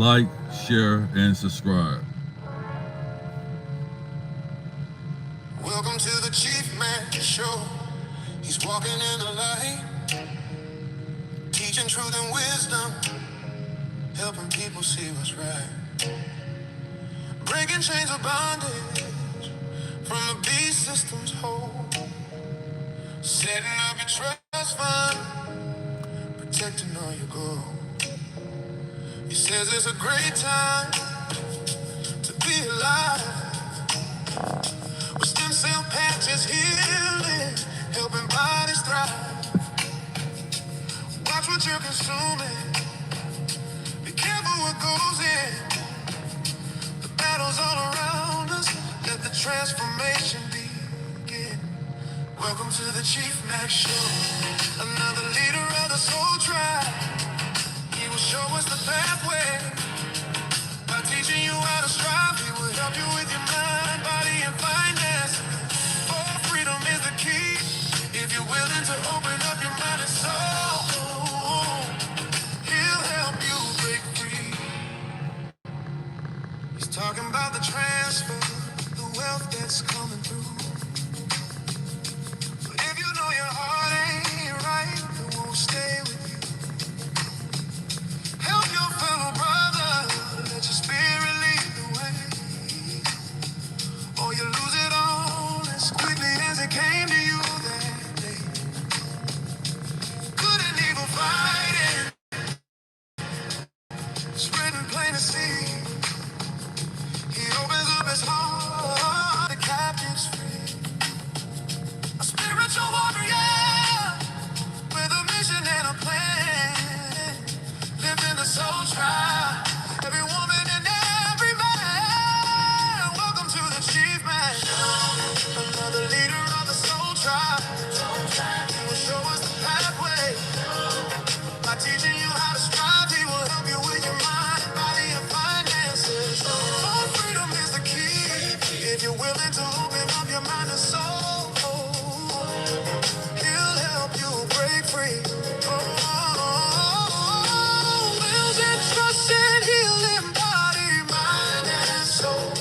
like, share, and subscribe. Welcome to the Chief Mack Show. He's walking in the light, teaching truth and wisdom, helping people see what's right. Breaking chains of bondage from the beast system's hold. Setting up your trust fund, protecting all your gold. He says it's a great time to be alive. With stem cell patches healing, helping bodies thrive. Watch what you're consuming. Be careful what goes in. The battle's all around us. Let the transformation begin. Welcome to the Chief Mack Show. Another leader of the soul tribe. He will show us the pathway. By teaching you how to strive, he will help you with your mind, body, and finance. Oh, freedom is the key. If you're willing to open up your mind and soul, he'll help you break free. He's talking about the transfer, the wealth that's coming through. But if you know your heart ain't right, it won't stay with you. Help your fellow brother, let your spirit lead the way. Or you lose it all as quickly as it came to you that day. Good and evil fighting, spreading plain to see. He opens up his heart, the captives free. A spiritual warrior with a mission and a plan. Living the soul tribe, every woman and every man. Welcome to the Chief Mack. Another leader of the soul tribe. He will show us the pathway. By teaching you how to strive, he will help you with your mind, body, and finances. Oh, freedom is the key. If you're willing to open up your mind and soul, he'll help you break free. Wills and trust and healing body, mind, and soul.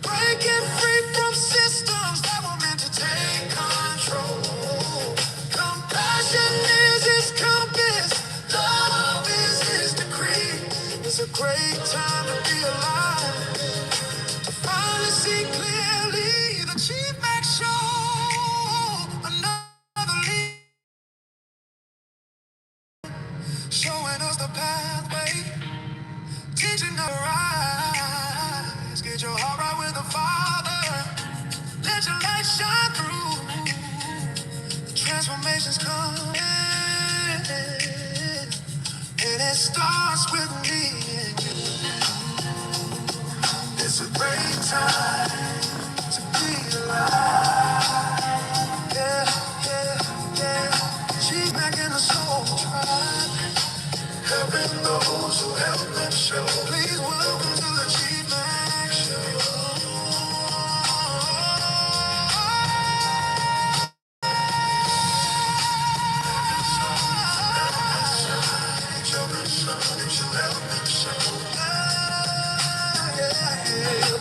Breaking free from systems that were meant to take control. Compassion is his compass, love is his decree. It's a great time to be alive, to finally see clearly. The Chief Mack Show, another lead, showing us the pathway, teaching us to rise. Get your heart right with the Father, let your light shine through. The transformation's coming, and it starts with me and you. It's a great time to be alive. Yeah, yeah, yeah. She's making the soul tribe, helping those who help them show. Please welcome to the Chief Mack Show.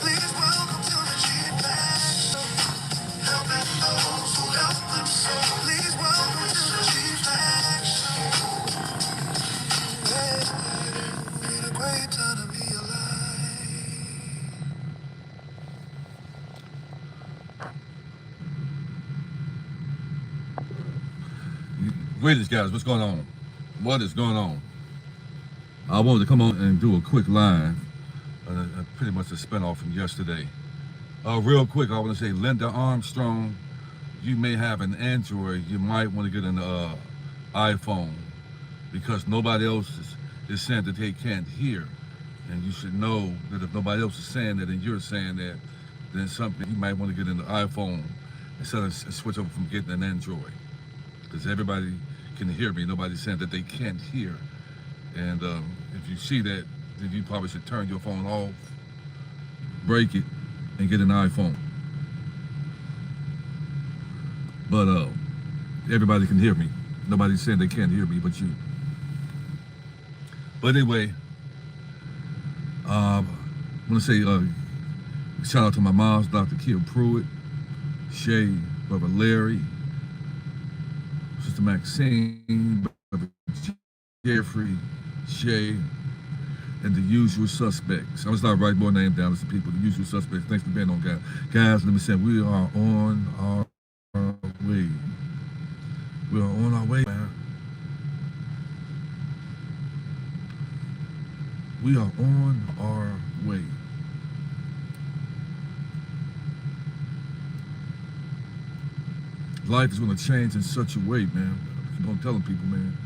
Please welcome to the Chief Mack Show. Helping those who help them so. Please welcome to the Chief Mack Show. It's a great time to be alive. Greetings, guys. What's going on? What is going on? I wanted to come on and do a quick live, pretty much a spinoff from yesterday. Real quick, I want to say, Linda Armstrong, you may have an Android. You might want to get an iPhone, because nobody else is saying that they can't hear. And you should know that if nobody else is saying that and you're saying that, then something you might want to get an iPhone instead of switch over from getting an Android. Because everybody can hear me. Nobody's saying that they can't hear. And if you see that, then you probably should turn your phone off, break it, and get an iPhone. But everybody can hear me. Nobody's saying they can't hear me but you. But anyway, I want to say shout out to my moms, Dr. Kia Pruitt, Shay, Brother Larry, Sister Maxine, Brother Jeffrey, Shay, and the usual suspects. I'm gonna start writing more names down as the people, the usual suspects. Thanks for being on, guys. Guys, let me say, we are on our way. We are on our way, man. We are on our way. Life is gonna change in such a way, man. I keep on telling people, man.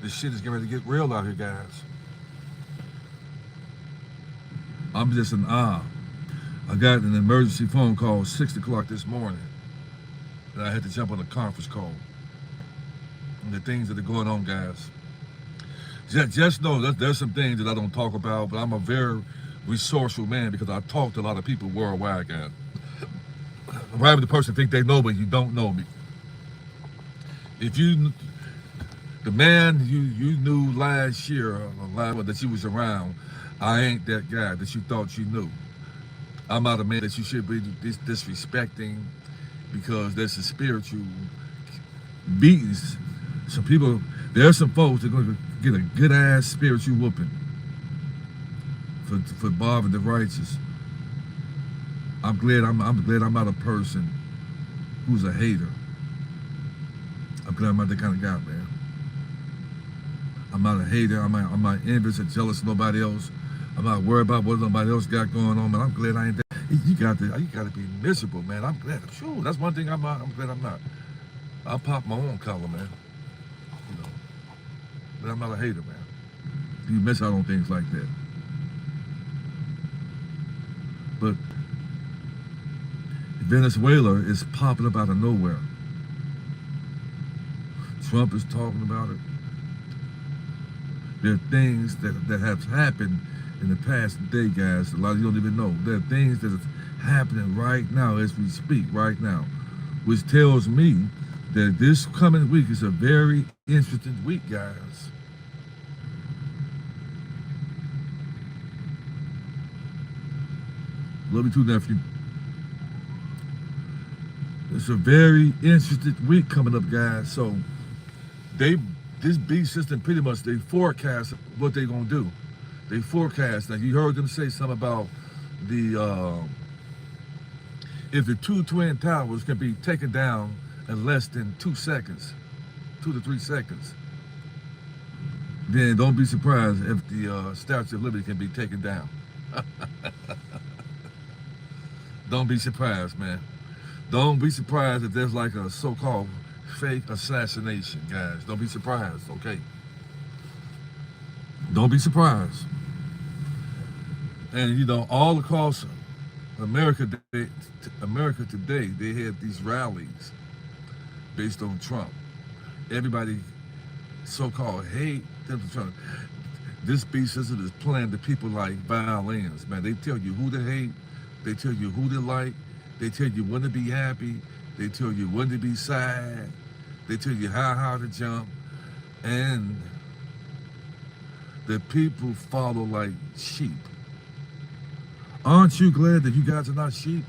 This shit is getting ready to get real out here, guys. I'm just in awe. I got an emergency phone call 6 o'clock this morning. And I had to jump on a conference call. And the things that are going on, guys. Just know that there's some things that I don't talk about, but I'm a very resourceful man because I talk to a lot of people worldwide, guys. Why would the person think they know me? You don't know me. If you, the man you knew last year, or that you was around, I ain't that guy that you thought you knew. I'm not a man that you should be disrespecting because there's a spiritual beatings. Some people, there are some folks that are going to get a good ass spiritual whooping for bothering the righteous. I'm glad I'm not a person who's a hater. I'm glad I'm not that kind of guy, man. I'm not a hater. I'm not envious or jealous of nobody else. I'm not worried about what nobody else got going on, man. I'm glad I ain't that. You got to be miserable, man. I'm glad. Sure, that's one thing I'm glad I'm not. I'll pop my own collar, man. You know, but I'm not a hater, man. You miss out on things like that. But Venezuela is popping up out of nowhere. Trump is talking about it. There are things that have happened in the past day, guys. A lot of you don't even know. There are things that are happening right now as we speak, right now, which tells me that this coming week is a very interesting week, guys. Love you too, nephew. It's a very interesting week coming up, guys. So this beast system pretty much, they forecast what they're gonna do. They forecast. Now you heard them say something about the if the two twin towers can be taken down in less than 2 seconds, 2 to 3 seconds, then don't be surprised if the Statue of Liberty can be taken down. Don't be surprised, man. Don't be surprised if there's like a so-called fake assassination, guys. Don't be surprised, okay? Don't be surprised. And you know, all across America today, they had these rallies based on Trump. Everybody so-called hate Trump. This beast is playing to people like violins, man. They tell you who to hate, they tell you who to like, they tell you when to be happy, they tell you when to be sad, they tell you how high to jump, and the people follow like sheep. Aren't you glad that you guys are not sheep?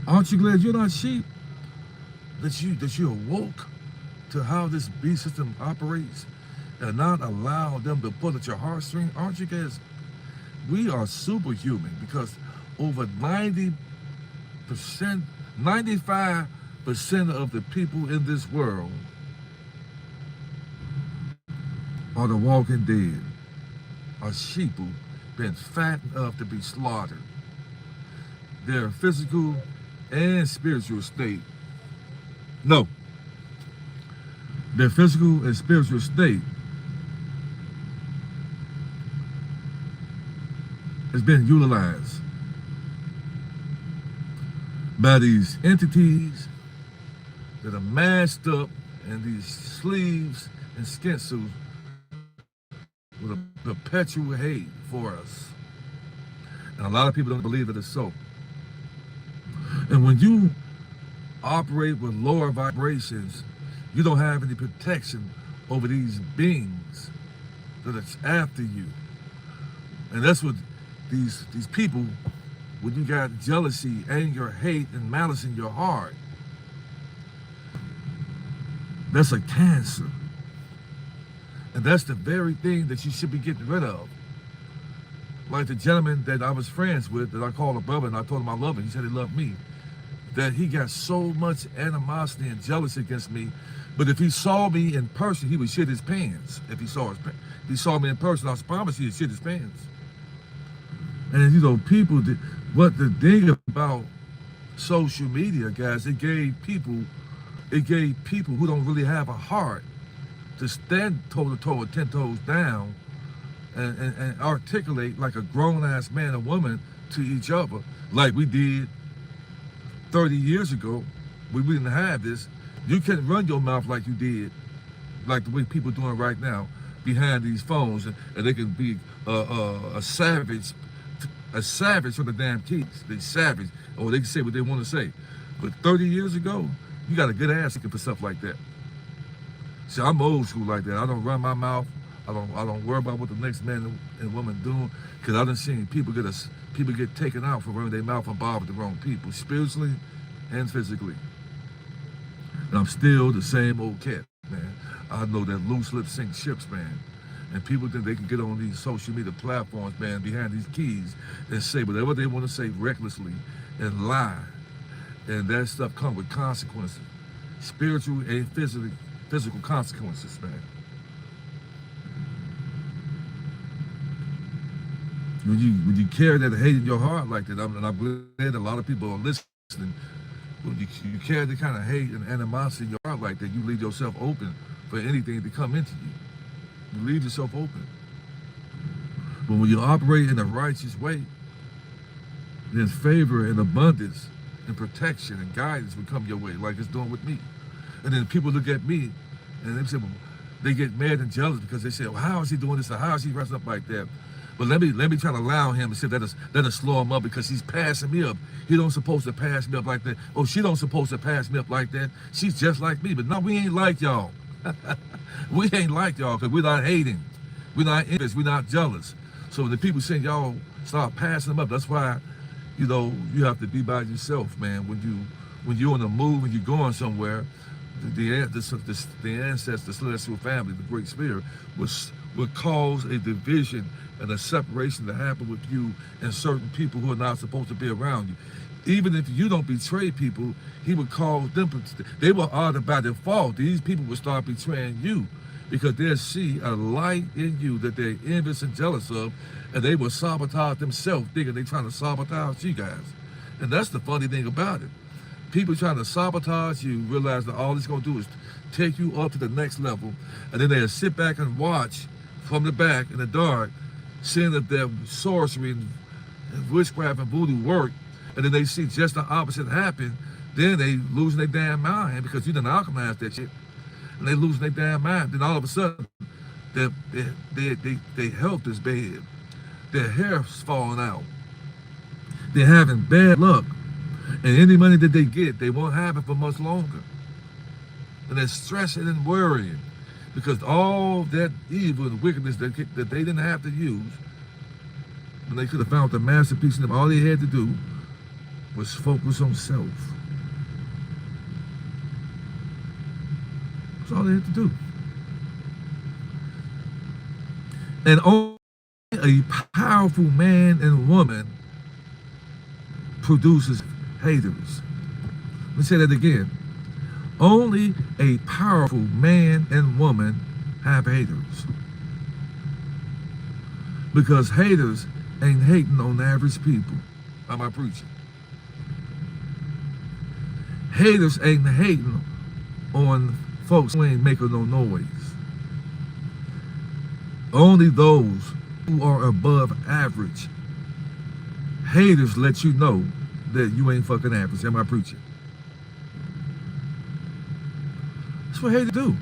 Aren't you glad you're not sheep? That you awoke to how this beast system operates and not allow them to pull at your heartstring? Aren't you guys? We are superhuman because over 90%, 95% of the people in this world are the walking dead, are sheep who been fattened up to be slaughtered. Their physical and spiritual state. No. Their physical and spiritual state has been utilized by these entities that are masked up in these sleeves and skin suits with a perpetual hate for us. And a lot of people don't believe that it's so. And when you operate with lower vibrations, you don't have any protection over these beings that's after you. And that's what these people, when you got jealousy, anger, hate, and malice in your heart, that's a cancer. And that's the very thing that you should be getting rid of. Like the gentleman that I was friends with, that I called a brother, and I told him I love him. He said he loved me. That he got so much animosity and jealousy against me. But if he saw me in person, he would shit his pants. If he saw me in person, I promise he'd shit his pants. And you know, people, what the thing about social media, guys, it gave people who don't really have a heart to stand toe to toe or 10 toes down and articulate like a grown-ass man or woman to each other, like we did 30 years ago. We didn't have this. You can't run your mouth like you did, like the way people doing right now behind these phones, and they can be a savage with the damn keys. They savage, or they can say what they want to say. But 30 years ago, you got a good ass looking for stuff like that. See, I'm old school like that. I don't run my mouth. I don't worry about what the next man and woman doing, because I done seen people get taken out for running their mouth and bothering the wrong people, spiritually and physically. And I'm still the same old cat, man. I know that loose lips sink ships, man. And people think they can get on these social media platforms, man, behind these keys and say whatever they want to say recklessly and lie. And that stuff comes with consequences, spiritual and physical consequences, man. When you carry that hate in your heart like that, and I'm glad a lot of people are listening. When you carry the kind of hate and animosity in your heart like that, you leave yourself open for anything to come into you. You leave yourself open. But when you operate in a righteous way, then favor and abundance and protection and guidance will come your way, like it's doing with me. And then people look at me and they say, well, they get mad and jealous because they say, well, how is he doing this? Or how is he dressing up like that? But let me try to allow him and say that'll slow him up, because he's passing me up. He don't supposed to pass me up like that. Oh, she don't supposed to pass me up like that. She's just like me. But no, we ain't like y'all. We ain't like y'all, because we're not hating. We're not envious. We're not jealous. So when the people say y'all start passing them up, that's why, you know, you have to be by yourself, man. When you're on the move and you're going somewhere, the ancestors, the celestial family, the Great Spirit, would cause a division and a separation to happen with you and certain people who are not supposed to be around you. Even if you don't betray people, he would cause them, they will order by default. These people will start betraying you, because they'll see a light in you that they're envious and jealous of, and they will sabotage themselves, thinking they're trying to sabotage you guys. And that's the funny thing about it. People trying to sabotage you realize that all it's going to do is take you up to the next level, and then they'll sit back and watch from the back in the dark, seeing that their sorcery and witchcraft and voodoo work, and then they see just the opposite happen. Then they losing their damn mind, because you done alchemized that shit, and they losing their damn mind. Then all of a sudden, their health is bad, their hair's falling out, they're having bad luck, and any money that they get, they won't have it for much longer, and they're stressing and worrying, because all that evil and wickedness that they didn't have to use, when they could have found the masterpiece in them, all they had to do was focus on self. That's all they had to do. And only a powerful man and woman produces haters. Let me say that again. Only a powerful man and woman have haters. Because haters ain't hating on average people. Am I preaching? Haters ain't hating on folks who ain't making no noise. Only those who are above average. Haters let you know that you ain't fucking average. Am I preaching? That's what haters do.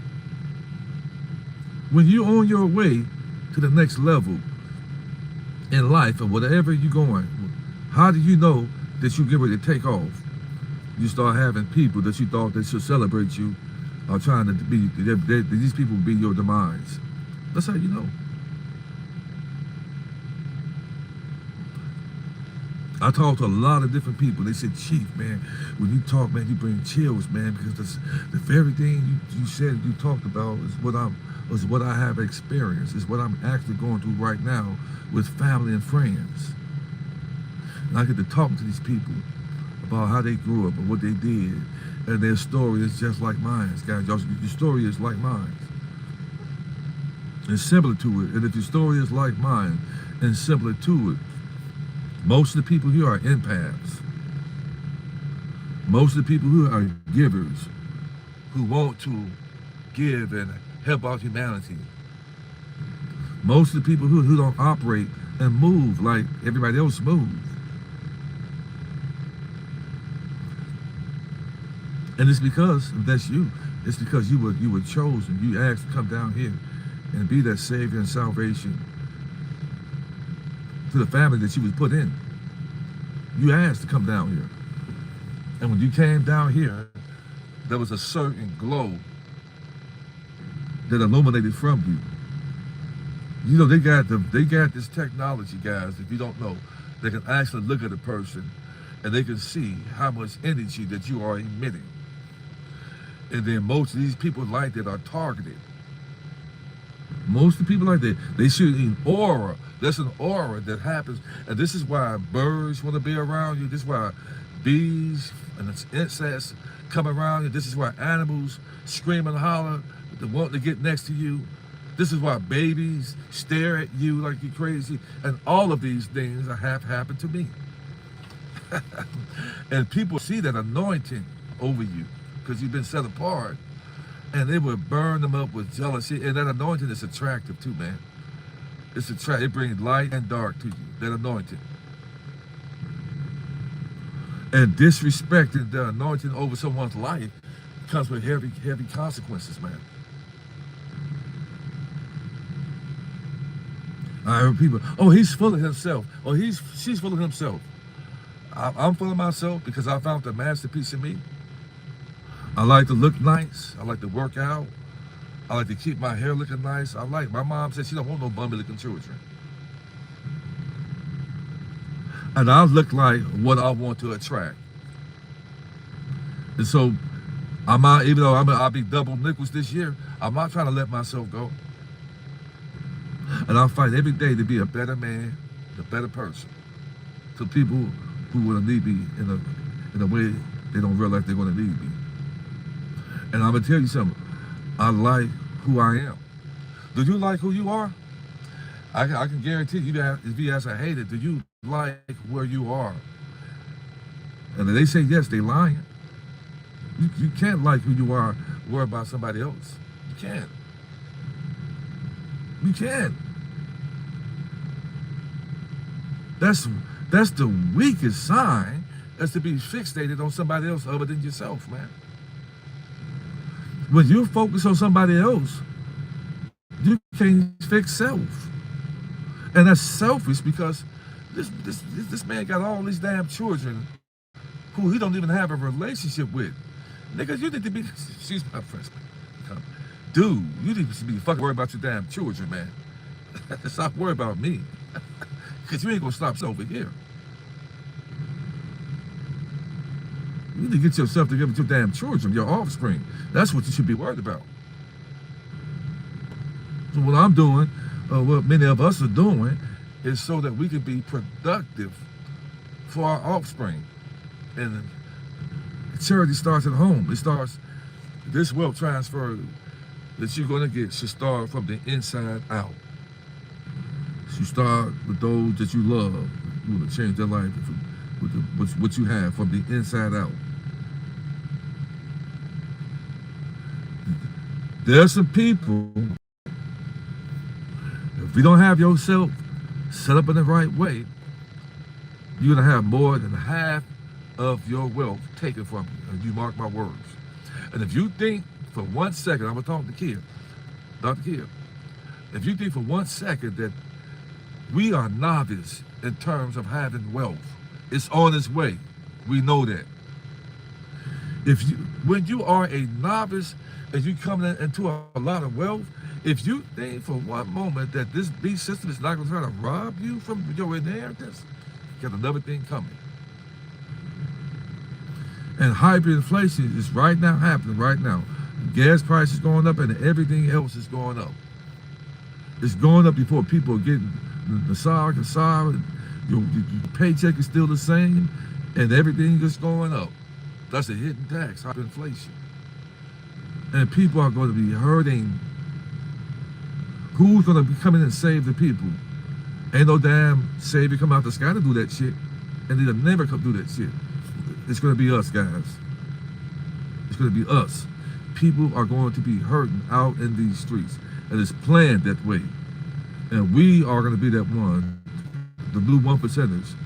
When you're on your way to the next level in life or whatever you're going, how do you know that you get ready to take off? You start having people that you thought they should celebrate you are trying to be, these people will be your demise. That's how you know. I talked to a lot of different people. They said, Chief, man, when you talk, man, you bring chills, man, because the very thing you said, you talked about is what I have experienced, is what I'm actually going through right now with family and friends. And I get to talk to these people about how they grew up and what they did, and their story is just like mine, guys. Your story is like mine. It's similar to it. And if your story is like mine and similar to it, most of the people here are empaths. Most of the people here are givers who want to give and help out humanity. Most of the people who don't operate and move like everybody else moves. And it's because that's you. It's because you were chosen. You asked to come down here and be that savior and salvation to the family that you was put in. You asked to come down here. And when you came down here, there was a certain glow that illuminated from you. You know, they got this technology, guys, if you don't know, they can actually look at a person and they can see how much energy that you are emitting. And then most of these people like that are targeted. Most of the people like that, they shoot an aura. There's an aura that happens. And this is why birds want to be around you. This is why bees and insects come around you. This is why animals scream and holler, they want to get next to you. This is why babies stare at you like you're crazy. And all of these things have happened to me. And people see that anointing over you because you've been set apart. And they would burn them up with jealousy. And that anointing is attractive too, man. It's attractive. It brings light and dark to you, that anointing. And disrespecting the anointing over someone's life comes with heavy, heavy consequences, man. I heard people, oh, he's full of himself. Oh, she's full of himself. I'm full of myself because I found the masterpiece in me. I like to look nice. I like to work out. I like to keep my hair looking nice. My mom said she don't want no bummy looking children. And I look like what I want to attract. And so, even though I'll be double nickels this year, I'm not trying to let myself go. And I fight every day to be a better man, a better person. To people who will need me in a way they don't realize they're going to need me. And I'm going to tell you something. I like who I am. Do you like who you are? I can guarantee you that if you ask a hater, do you like where you are? And if they say yes, they lying. You can't like who you are, worry about somebody else. You can't. You can't. That's the weakest sign, is to be fixated on somebody else other than yourself, man. When you focus on somebody else, you can't fix self. And that's selfish because this man got all these damn children who he don't even have a relationship with. Nigga, you need to be, excuse my French, dude, you need to be fucking worried about your damn children, man. Stop worrying about me. Because you ain't gonna stop over here. You need to get yourself together with your damn children, your offspring. That's what you should be worried about. So what I'm doing, what many of us are doing, is so that we can be productive for our offspring. And charity starts at home. It starts, this wealth transfer that you're gonna get should start from the inside out. You start with those that you love. You want to change their life with what you have from the inside out. There's some people, if you don't have yourself set up in the right way, you're going to have more than half of your wealth taken from you. And you mark my words. And if you think for 1 second, I'm going to talk to Kia, Dr. Kia, if you think for 1 second that we are novice in terms of having wealth, it's on its way. We know that. When you are a novice and you come into a lot of wealth, if you think for one moment that this beast system is not going to try to rob you from your inheritance, got another thing coming. And hyperinflation is right now happening right now. Gas prices going up and everything else is going up. It's going up before people are getting the SAR, your paycheck is still the same, and everything is going up. That's a hidden tax, hyperinflation. And people are going to be hurting. Who's going to be coming and save the people? Ain't no damn savior come out the sky to do that shit. And they'll never come do that shit. It's going to be us, guys. It's going to be us. People are going to be hurting out in these streets. And it's planned that way. And we are going to be that one, the blue 1%ers.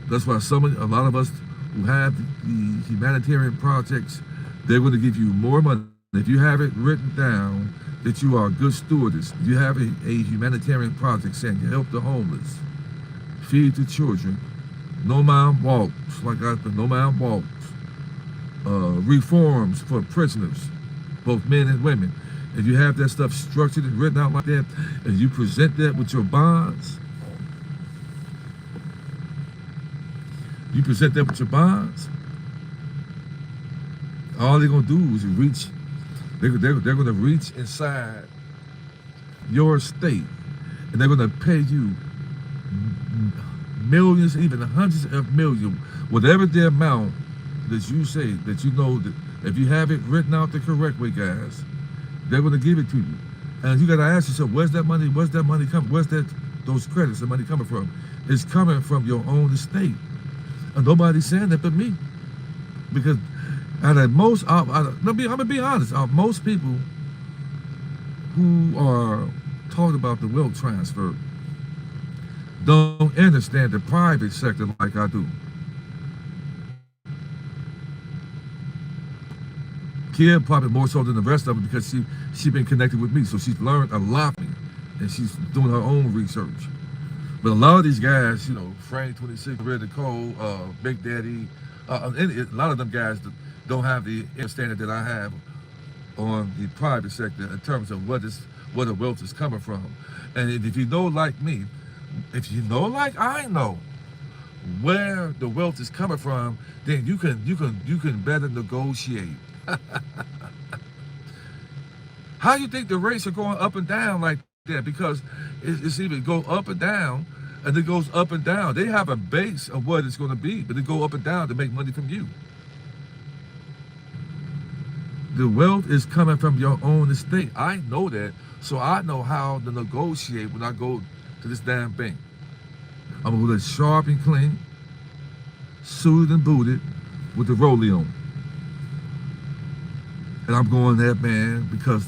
That's why a lot of us who have the humanitarian projects, they're going to give you more money. If you have it written down that you are a good stewardess, you have a humanitarian project saying you help the homeless, feed the children, no mind walks, like I said, no mind walks, reforms for prisoners, both men and women. If you have that stuff structured and written out like that, and you present that with your bonds, all they're gonna do is reach. They're gonna reach inside your state, and they're gonna pay you millions, even hundreds of millions, whatever the amount that you say that you know that if you have it written out the correct way, guys, they're gonna give it to you. And you gotta ask yourself, where's that money coming? Where's those credits, the money coming from? It's coming from your own estate. And nobody's saying that but me. Because I'm gonna be honest, most people who are talking about the wealth transfer don't understand the private sector like I do. Kim probably more so than the rest of them because she been connected with me, so she's learned a lot from me, and she's doing her own research. But a lot of these guys, you know, Frank 26, Red Cole, Big Daddy, a lot of them guys don't have the understanding that I have on the private sector in terms of where the wealth is coming from. And if you know like me, if you know like I know where the wealth is coming from, then you can better negotiate. How you think the rates are going up and down like that? Because it's either go up and down, and it goes up and down. They have a base of what it's going to be, but they go up and down to make money from you. The wealth is coming from your own estate. I know that, so I know how to negotiate when I go to this damn bank. I'm gonna look sharp and clean, suited and booted, with the rollie on. And I'm going there, man, because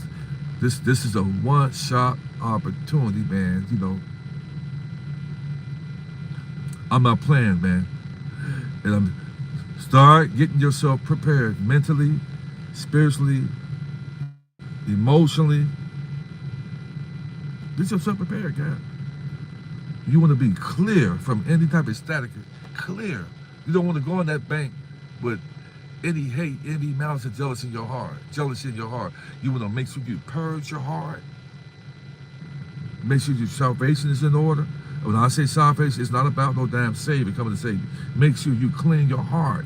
this is a one-shot opportunity, man. You know, I'm not playing, man. And start getting yourself prepared mentally, spiritually, emotionally. Get yourself prepared, guys. You want to be clear from any type of static. Clear. You don't want to go in that bank with any hate, envy, malice, and jealousy in your heart. You want to make sure you purge your heart. Make sure your salvation is in order. When I say salvation, it's not about no damn savior coming to save you. Make sure you clean your heart.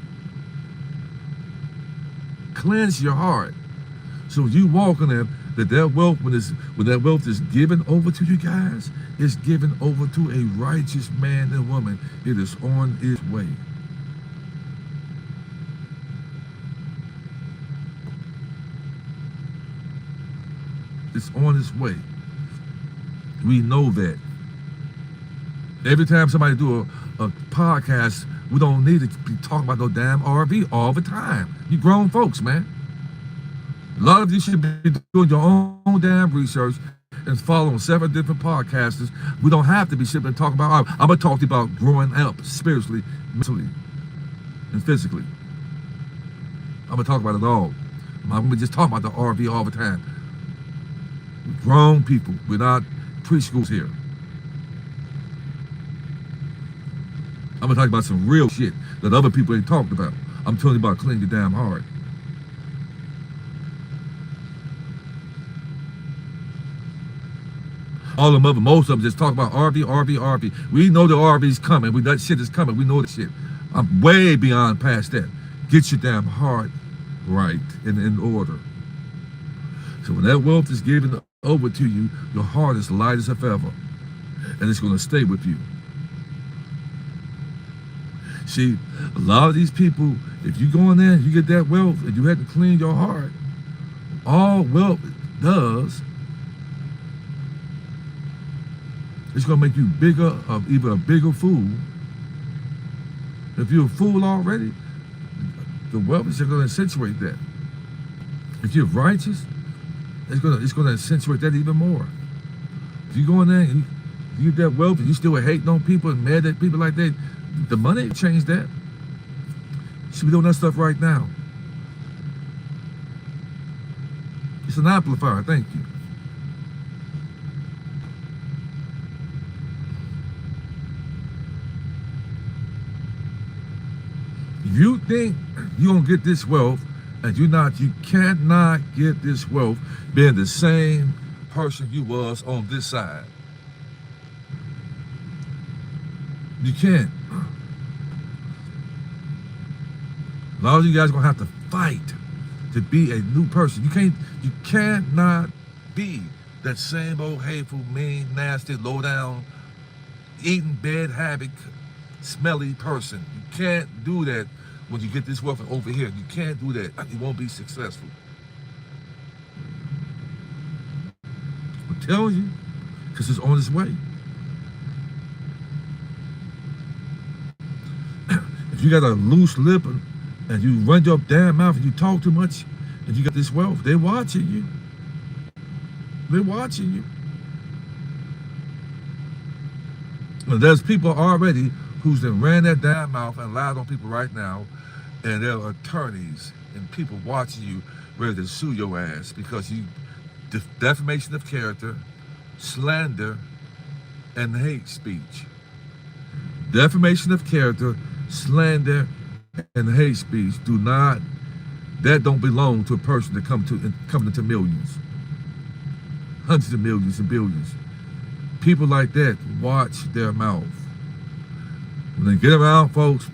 Cleanse your heart. So you walk in there, that wealth, when that wealth is given over to you guys, it's given over to a righteous man and woman. It is on its way. It's on its way. We know that. Every time somebody do a podcast, we don't need to be talking about no damn RV all the time. You grown folks, man. A lot of you should be doing your own damn research and following several different podcasters. We don't have to be sitting and talking about, I'm going to talk to you about growing up spiritually, mentally, and physically. I'm going to talk about it all. I'm going to just talk about the RV all the time. We're grown people. We're not preschools here. I'm going to talk about some real shit that other people ain't talked about. I'm telling you about cleaning your damn heart. All of them, most of them just talk about RV, RV, RV. We know the RV's coming. That shit is coming. We know that shit. I'm way beyond past that. Get your damn heart right and in order. So when that wealth is given over to you, your heart is light as a feather. And it's going to stay with you. See, a lot of these people, if you go in there and you get that wealth and you have to clean your heart, all wealth does, it's going to make you bigger, even a bigger fool. If you're a fool already, the wealth is going to accentuate that. If you're righteous, it's going to accentuate that even more. If you go in there and you get that wealth and you still hating on people and mad at people like that, the money ain't changed that. You should be doing that stuff right now. It's an amplifier, thank you. If you think you're gonna get this wealth and you cannot get this wealth being the same person you was on this side. You can't. A lot of you guys are gonna have to fight to be a new person. You cannot be that same old hateful, mean, nasty, low down, eating bad habit, smelly person. You can't do that when you get this wealth over here. You can't do that. You won't be successful. I'm telling you, because it's on its way. If you got a loose lip and you run your damn mouth and you talk too much and you got this wealth, they're watching you. They're watching you. And there's people already who's then ran that damn mouth and lied on people right now, and there are attorneys and people watching you ready to sue your ass because you defamation of character, slander, and hate speech. Defamation of character, slander, and hate speech that don't belong to a person that come into millions, hundreds of millions and billions. People like that watch their mouth. When they get around folks,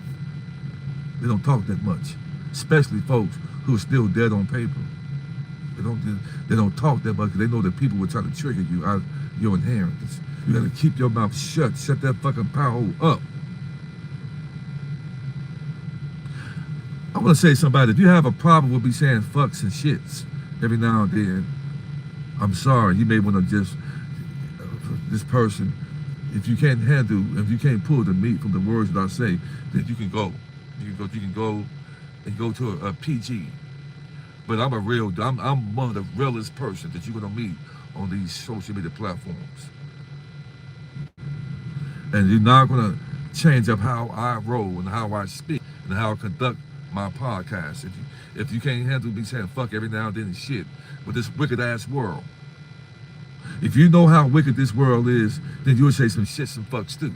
they don't talk that much, especially folks who are still dead on paper. They don't talk that much because they know that people will try to trigger you out of your inheritance. You got to keep your mouth shut. Shut that fucking power hole up. I want to say to somebody, if you have a problem with me saying fucks and shits every now and then, I'm sorry. You may want to just, this person, if you can't pull the meat from the words that I say, then you can go. You can go and go to a PG. But I'm one of the realest person that you're gonna meet on these social media platforms. And you're not gonna change up how I roll and how I speak and how I conduct my podcast. If you can't handle me saying fuck every now and then and shit with this wicked ass world. If you know how wicked this world is, then you'll say some shit, some fucks too.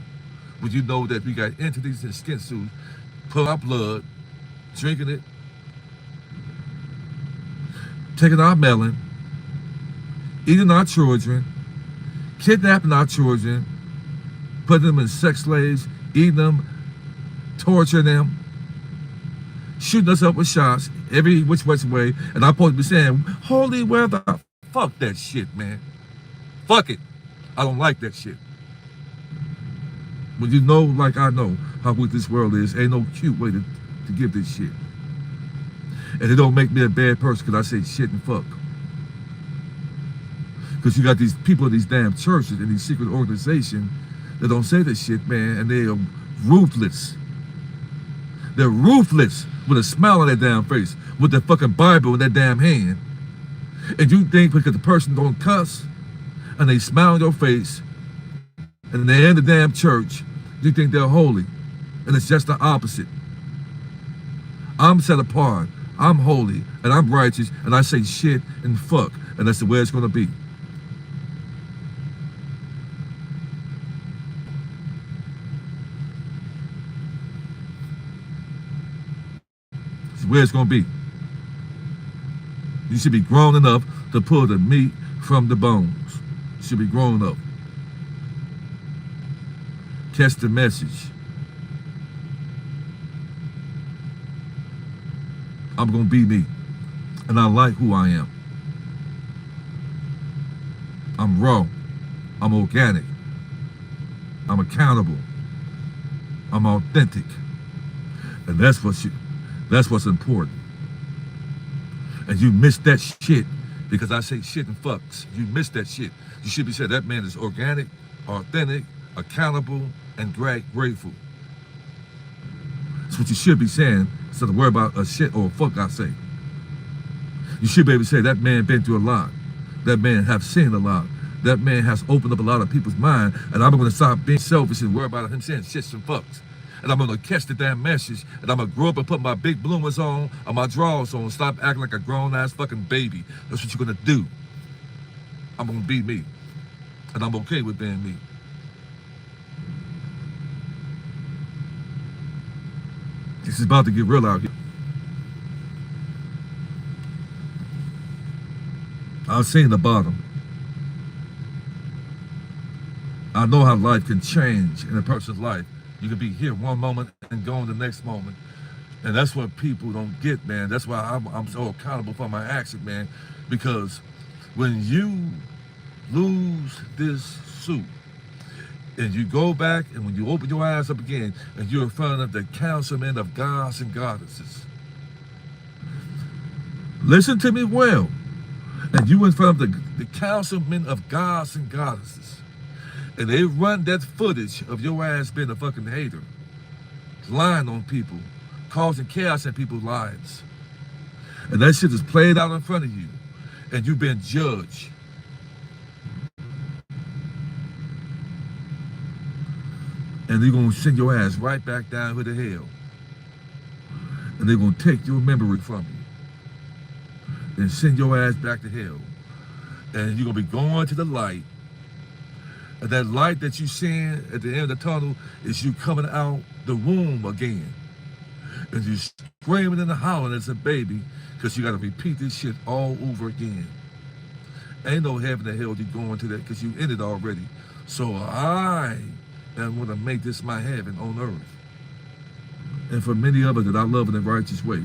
But you know that we got entities in skin suits, pulling our blood, drinking it, taking our melon, eating our children, kidnapping our children, putting them in sex slaves, eating them, torturing them, shooting us up with shots every which way, and I'm supposed to be saying, holy weather, fuck that shit, man. Fuck it. I don't like that shit. When you know, like I know, how weak this world is, ain't no cute way to give this shit. And it don't make me a bad person because I say shit and fuck. Because you got these people in these damn churches and these secret organizations that don't say this shit, man, and they are ruthless. They're ruthless with a smile on their damn face, with their fucking Bible in their damn hand. And you think because the person don't cuss and they smile on your face and they're in the damn church, you think they're holy. And it's just the opposite. I'm set apart, I'm holy, and I'm righteous, and I say shit and fuck, and that's the way it's gonna be. It's where it's gonna be. You should be grown enough to pull the meat from the bones. You should be grown up. Catch the message. I'm gonna be me. And I like who I am. I'm raw. I'm organic. I'm accountable. I'm authentic. And that's what's important. And you miss that shit because I say shit and fucks. You miss that shit. You should be saying that man is organic, authentic, accountable, and grateful. That's what you should be saying instead of worry about a shit or a fuck I say. You should be able to say that man been through a lot. That man have seen a lot. That man has opened up a lot of people's mind, and I'm gonna stop being selfish and worry about him saying shits and fucks. And I'm gonna catch the damn message, and I'm gonna grow up and put my big bloomers on or my drawers on, stop acting like a grown-ass fucking baby. That's what you're gonna do. I'm gonna be me. And I'm okay with being me. This is about to get real out here. I've seen the bottom. I know how life can change in a person's life. You can be here one moment and gone the next moment. And that's what people don't get, man. That's why I'm so accountable for my action, man. Because when you lose this suit and you go back and when you open your eyes up again and you're in front of the councilmen of gods and goddesses, listen to me well. And you in front of the councilmen of gods and goddesses, and they run that footage of your ass being a fucking hater, lying on people, causing chaos in people's lives. And that shit is played out in front of you, and you've been judged. And they're gonna send your ass right back down to the hell. And they're gonna take your memory from you and send your ass back to hell. And you're gonna be going to the light. And that light that you seeing at the end of the tunnel is you coming out the womb again. And you screaming and hollering as a baby because you got to repeat this shit all over again. Ain't no heaven or hell you going to that because you in it already. So I am going to make this my heaven on earth. And for many others that I love in a righteous way.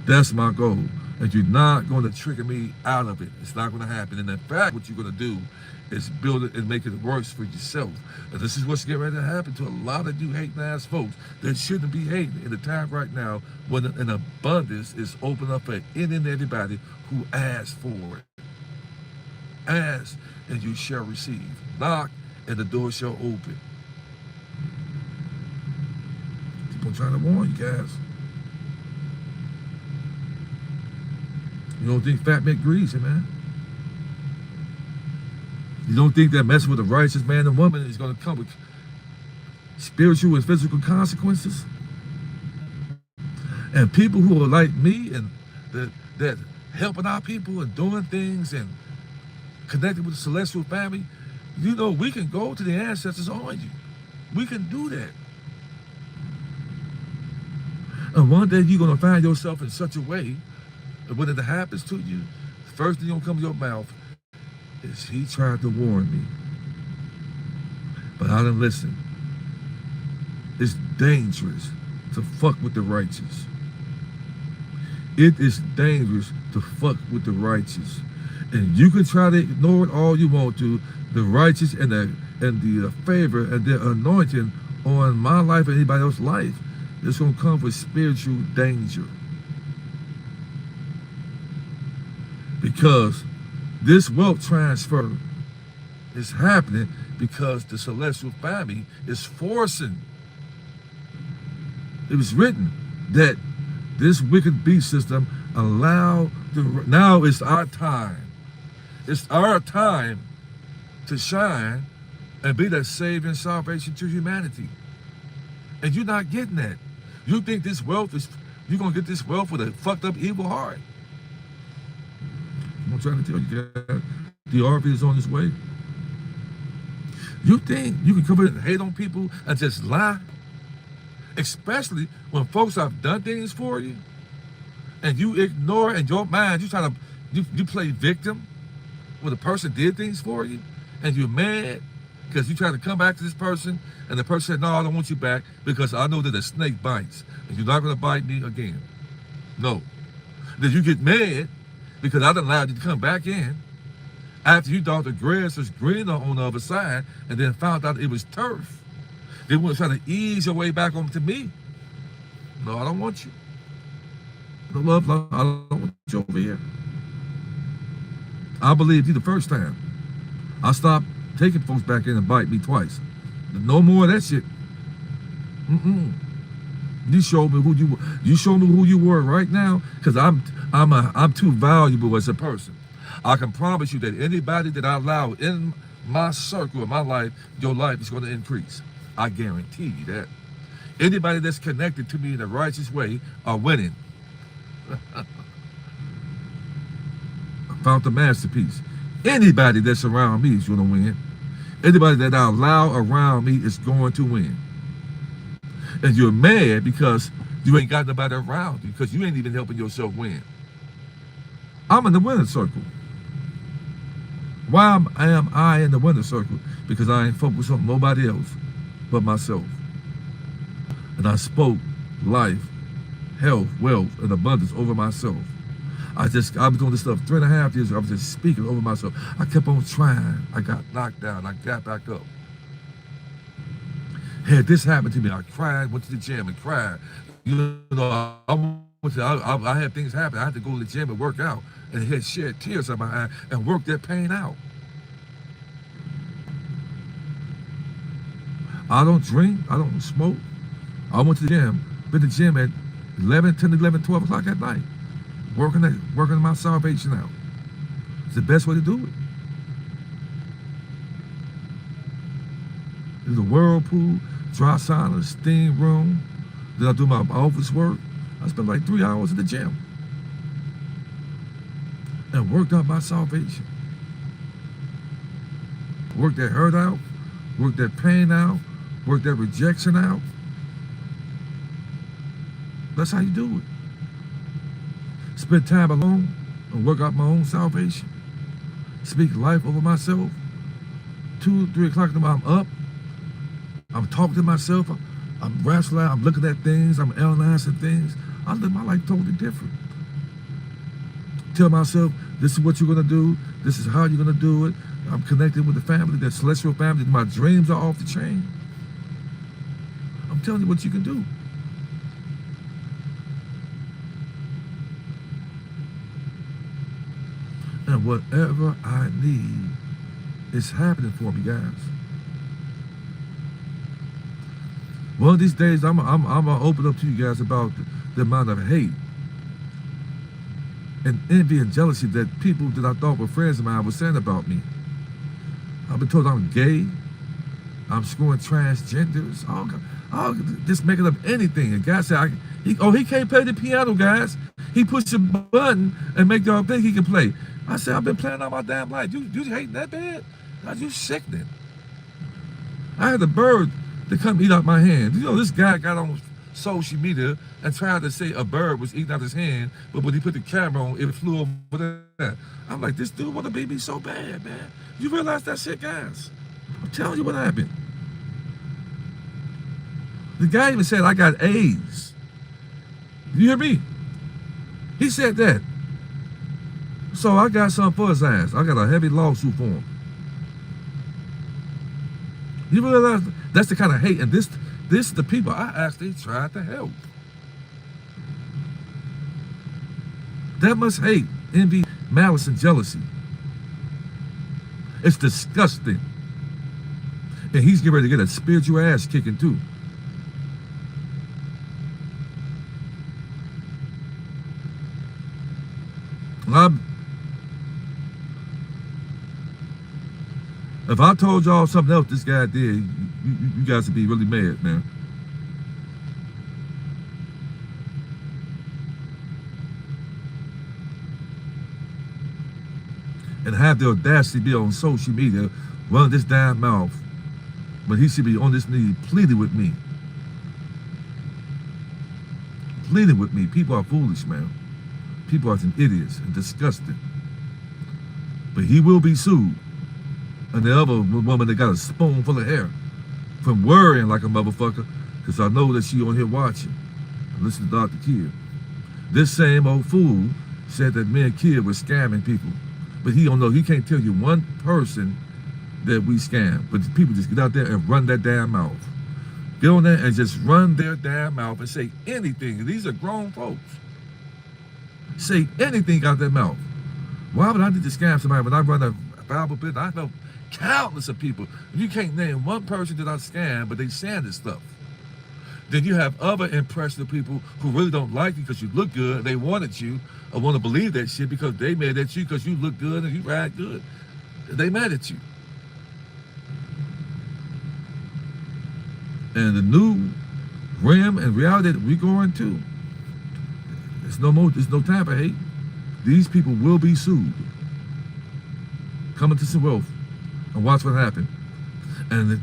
That's my goal. And you're not going to trigger me out of it. It's not going to happen. And in fact, what you're going to do is build it and make it worse for yourself. And this is what's getting ready to happen to a lot of you hating ass folks that shouldn't be hating in the time right now when an abundance is open up for any and everybody who asks for it. Ask and you shall receive. Knock and the door shall open. Keep on trying to warn you guys. You don't think fat make greasy, man? You don't think that messing with a righteous man and woman is going to come with spiritual and physical consequences? And people who are like me and that helping our people and doing things and connected with the celestial family, you know, we can go to the ancestors on you. We can do that. And one day you're going to find yourself in such a way that when it happens to you, the first thing going to come to your mouth is he tried to warn me, but I didn't listen. It's dangerous to fuck with the righteous. It is dangerous to fuck with the righteous. And you can try to ignore it all you want to. The righteous and the favor and the anointing on my life and anybody else's life is going to come with spiritual danger. Because this wealth transfer is happening because the celestial family is forcing. It was written that this wicked beast system now it's our time. It's our time to shine and be that saving salvation to humanity. And you're not getting that. You think this wealth you're going to get this wealth with a fucked up evil heart. I'm trying to tell you guys, the RV is on its way. You think you can come in and hate on people and just lie? Especially when folks have done things for you and you ignore in your mind, you play victim when a person did things for you and you're mad Because you try to come back to this person, and the person said, no, I don't want you back because I know that a snake bites, and you're not going to bite me again. No. Then you get mad because I done allowed you to come back in after you thought the grass was greener on the other side and then found out it was turf. They want to try to ease your way back onto me. No, I don't want you. No love, I don't want you over here. I believed you the first time. I stopped taking folks back in and bite me twice. No more of that shit. You showed me who you were. You showed me who you were right now, because I'm too valuable as a person. I can promise you that anybody that I allow in my circle of my life, your life is going to increase. I guarantee you that. Anybody that's connected to me in a righteous way are winning. I found the masterpiece. Anybody that's around me is going to win. Anybody that I allow around me is going to win. And you're mad because you ain't got nobody around you, because you ain't even helping yourself win. I'm in the winner's circle. Why am I in the winner's circle? Because I ain't focused on nobody else but myself. And I spoke life, health, wealth, and abundance over myself. I've been doing this stuff 3.5 years ago. I was just speaking over myself. I kept on trying. I got knocked down. I got back up. Had this happened to me, I cried, went to the gym and cried. You know, I had things happen. I had to go to the gym and work out, and had shed tears in my eye and work that pain out. I don't drink. I don't smoke. I went to the gym, been to the gym at 10, 11, 12 o'clock at night, working my salvation out. It's the best way to do it. There's a whirlpool, dry sauna, steam room. Then I do my office work. I spend like 3 hours in the gym and worked out my salvation. Work that hurt out, work that pain out, work that rejection out. That's how you do it. Spend time alone and work out my own salvation. Speak life over myself. 2, 3 o'clock in the morning, I'm up. I'm talking to myself. I'm wrestling. I'm looking at things. I'm analyzing things. I live my life totally different. Tell myself, this is what you're going to do. This is how you're going to do it. I'm connected with the family, that celestial family. My dreams are off the chain. I'm telling you what you can do. And whatever I need is happening for me, guys. One of these days, I'm gonna open up to you guys about the amount of hate and envy and jealousy that people that I thought were friends of mine were saying about me. I've been told I'm gay, I'm screwing transgenders, just making up anything. And guys said, he can't play the piano, guys. He pushed a button and make y'all think he can play. I said, I've been playing all my damn life. You hating that bad? God, you sickening. I had a bird to come eat out my hand. You know, this guy got on social media and tried to say a bird was eating out his hand, but when he put the camera on, it flew over there. I'm like, this dude want to be me so bad, man. You realize that shit, guys? I'm telling you what happened. The guy even said I got AIDS. You hear me? He said that. So I got something for his ass. I got a heavy lawsuit for him. You realize that's the kind of hate, and this is the people I actually tried to help. That much hate, envy, malice, and jealousy. It's disgusting. And he's getting ready to get a spiritual ass kicking too. If I told y'all something else this guy did, you guys would be really mad, man. And have the audacity to be on social media, run this damn mouth, but he should be on this knee pleading with me. Pleading with me. People are foolish, man. People are some idiots and disgusting. But he will be sued. And the other woman that got a spoonful of hair from worrying like a motherfucker, because I know that she on here watching and listen to Dr. Kid. This same old fool said that me and Kid were scamming people. But he don't know, he can't tell you one person that we scam. But the people just get out there and run that damn mouth. Get on there and just run their damn mouth and say anything. These are grown folks. Say anything out their mouth. Why would I need to scam somebody when I run a Bible business? I know countless of people. If you can't name one person that I scam, but they saying this stuff. Then you have other impressionable people who really don't like you because you look good. They wanted you or want to believe that shit because they mad at you because you look good and you ride good. They mad at you. And the new realm and reality that we're going to, there's no time for hate. These people will be sued. Come into some wealth and watch what happens. And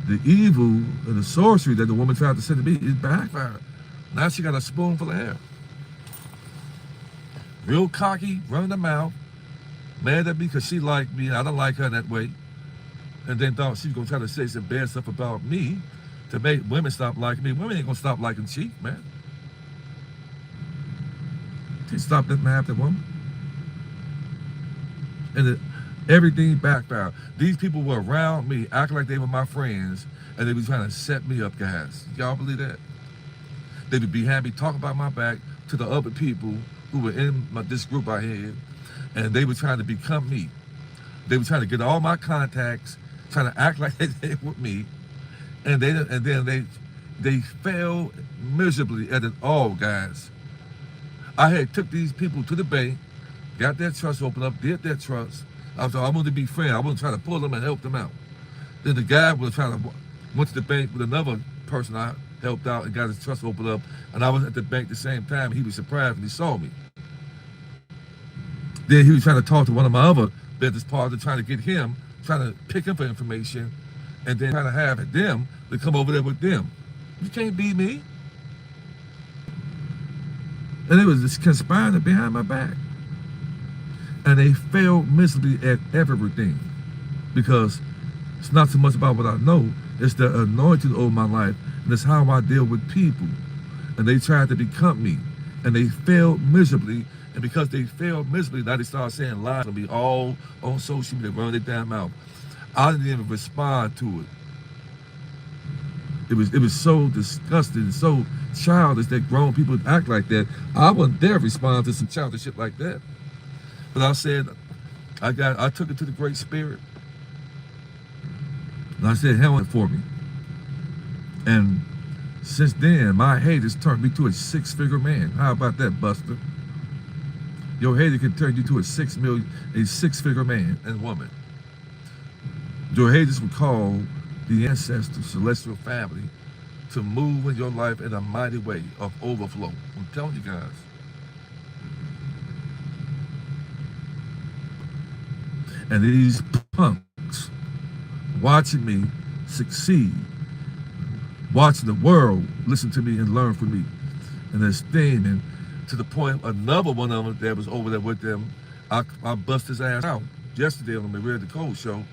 the evil and the sorcery that the woman tried to send to me is backfired. Now she got a spoonful of hair. Real cocky, running her mouth, mad at me because she liked me. I don't like her that way. And then thought she was going to try to say some bad stuff about me to make women stop liking me. Women ain't going to stop liking Chief, man. She stopped letting me have that woman. And everything backfired. These people were around me, acting like they were my friends, and they were trying to set me up, guys. Y'all believe that? They would be happy talking about my back to the other people who were in this group I had, and they were trying to become me. They were trying to get all my contacts, trying to act like they did with me, and then they failed miserably at it all, guys. I had took these people to the bank, got their trust opened up, did their trust. I wanted to be friends. I wasn't trying to pull them and help them out. Then the guy was went to the bank with another person I helped out and got his trust opened up, and I was at the bank at the same time. He was surprised when he saw me. Then he was trying to talk to one of my other business partners, trying to get him, trying to pick him for information, and then trying to have them to come over there with them. You can't beat me. And it was just conspiring behind my back. And they failed miserably at everything. Because it's not so much about what I know, it's the anointing over my life, and it's how I deal with people. And they tried to become me, and they failed miserably. And because they failed miserably, now they started saying lies to me all on social media, running their damn mouth. I didn't even respond to it. It was so disgusting and so childish that grown people act like that. I wouldn't dare respond to some childish shit like that. But I said, I took it to the Great Spirit. And I said, hell it for me. And since then, my hate has turned me to a six-figure man. How about that, Buster? Your hater can turn you to a six-figure man and woman. Your haters will call the ancestors, celestial family, to move in your life in a mighty way of overflow. I'm telling you guys. And these punks watching me succeed, watching the world listen to me and learn from me, and esteem, and to the point another one of them that was over there with them, I bust his ass out yesterday on the Read the Code show.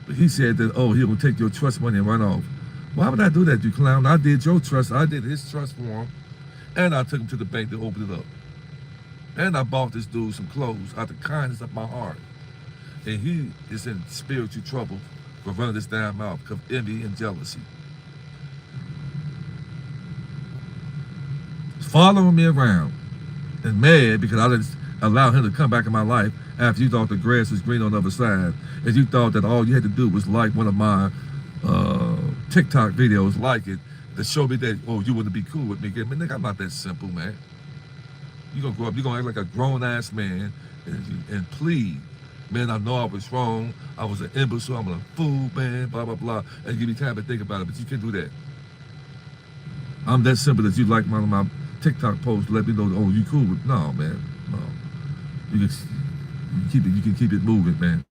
But he said that, oh, he will take your trust money and run off. Why would I do that, you clown? I did your trust, I did his trust for him, and I took him to the bank to open it up. And I bought this dude some clothes out of the kindness of my heart. And he is in spiritual trouble for running this damn mouth because of envy and jealousy. Following me around and mad because I didn't allow him to come back in my life after you thought the grass was green on the other side, and you thought that all you had to do was like one of my TikTok videos, like it, to show me that, oh, you want to be cool with me. Man, nigga, I'm not that simple, man. You're going to grow up, you're going to act like a grown-ass man and plead. Man, I know I was wrong. I was an imbecile. I'm a fool, man, blah, blah, blah. And give me time to think about it, but you can't do that. I'm that simple that you like one of my TikTok posts, let me know, oh, you cool with, no, man, no. You can keep it moving, man.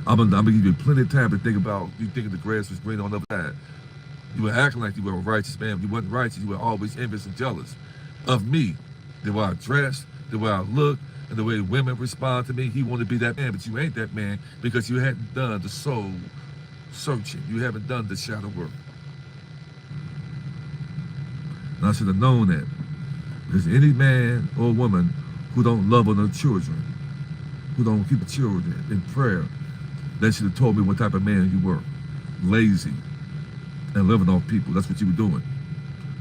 I'm gonna give you plenty of time to think about you thinking the grass was green on the other side. You were acting like you were a righteous man. If you weren't righteous, you were always envious and jealous of me. The way I dressed, the way I looked, and the way women respond to me, he wanted to be that man, but you ain't that man because you hadn't done the soul searching. You haven't done the shadow work. And I should have known that. Because any man or woman who don't love on their children, who don't keep the children in prayer, they should have told me what type of man you were. Lazy and living off people. That's what you were doing.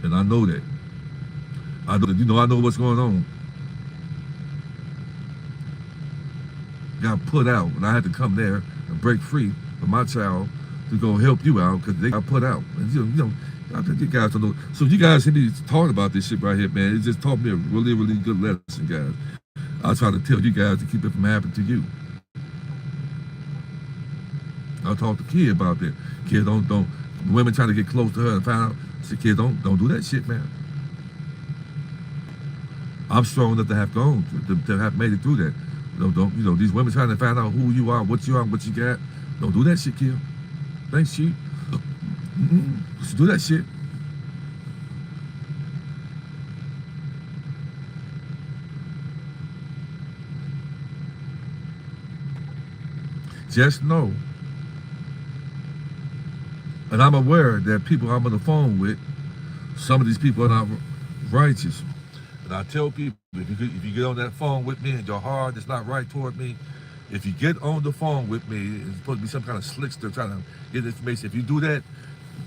And I know that. I know that. I know what's going on. Got put out, and I had to come there and break free for my child to go help you out because they got put out. And I think you guys don't know. So you guys hear me talking about this shit right here, man. It just taught me a really, really good lesson, guys. I try to tell you guys to keep it from happening to you. I talk to kids about that. Kids don't. Women trying to get close to her and find out. I said, kids, don't do that shit, man. I'm strong enough to have gone to have made it through that. Don't these women trying to find out who you are, what you got. Don't do that shit, kid. Thanks, Chief. Just do that shit. Just know, and I'm aware that people I'm on the phone with, some of these people are not righteous. And I tell people, if you get on that phone with me and your heart is not right toward me, if you get on the phone with me, it's supposed to be some kind of slickster trying to get information. If you do that,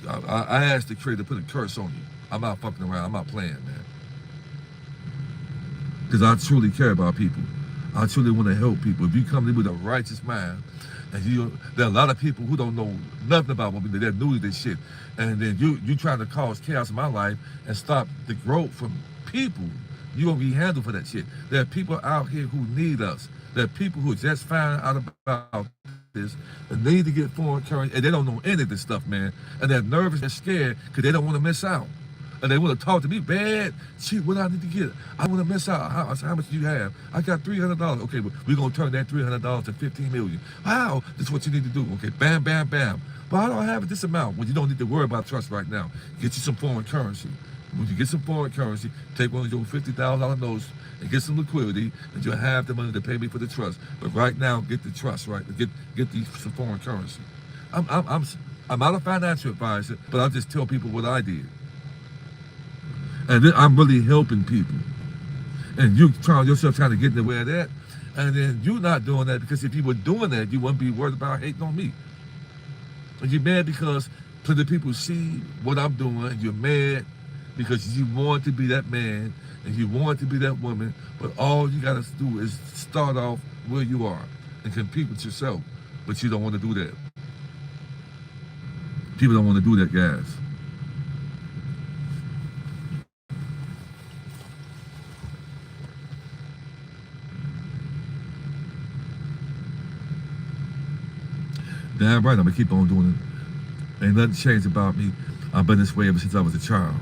I ask the Creator to put a curse on you. I'm not fucking around. I'm not playing, man. Because I truly care about people. I truly want to help people. If you come in with a righteous mind, and there are a lot of people who don't know nothing about what they're new to this shit, and then you trying to cause chaos in my life and stop the growth from people, you're going to be handled for that shit. There are people out here who need us. There are people who just found out about this and need to get foreign currency, and they don't know any of this stuff, man. And they're nervous and scared because they don't want to miss out. And they want to talk to me bad. Shit, what do I need to get? I want to miss out. How much do you have? I got $300. Okay, but we're going to turn that $300 to $15 million. How? That's what you need to do. Okay, bam, bam, bam. But I don't have this amount. Well, you don't need to worry about trust right now. Get you some foreign currency. When you get some foreign currency, take one of your $50,000 notes and get some liquidity, and you'll have the money to pay me for the trust. But right now, get the trust right. Get some foreign currency. I'm not a financial advisor, but I just tell people what I did. And then I'm really helping people. And you trying to get in the way of that. And then you're not doing that because if you were doing that, you wouldn't be worried about hating on me. And you're mad because plenty of people see what I'm doing, and you're mad because you want to be that man and you want to be that woman, but all you got to do is start off where you are and compete with yourself. But you don't want to do that. People don't want to do that, guys. Damn right, I'm gonna keep on doing it. Ain't nothing changed about me. I've been this way ever since I was a child.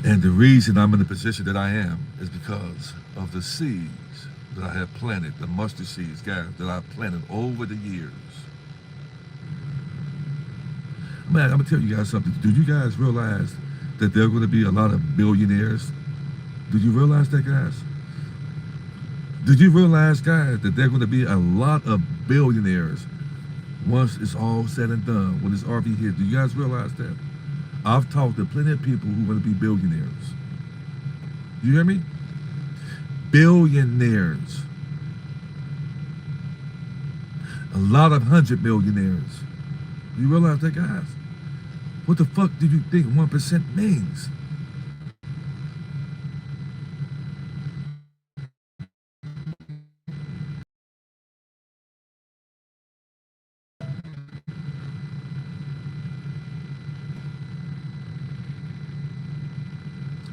And the reason I'm in the position that I am is because of the seeds that I have planted, the mustard seeds, guys, that I've planted over the years. Man, I'm gonna tell you guys something. Do you guys realize that there are gonna be a lot of billionaires? Do you realize that, guys? Did you realize, guys, that there are going to be a lot of billionaires once it's all said and done, when this RV hits? Do you guys realize that? I've talked to plenty of people who want to be billionaires. You hear me? Billionaires. A lot of 100 millionaires. You realize that, guys? What the fuck do you think 1% means?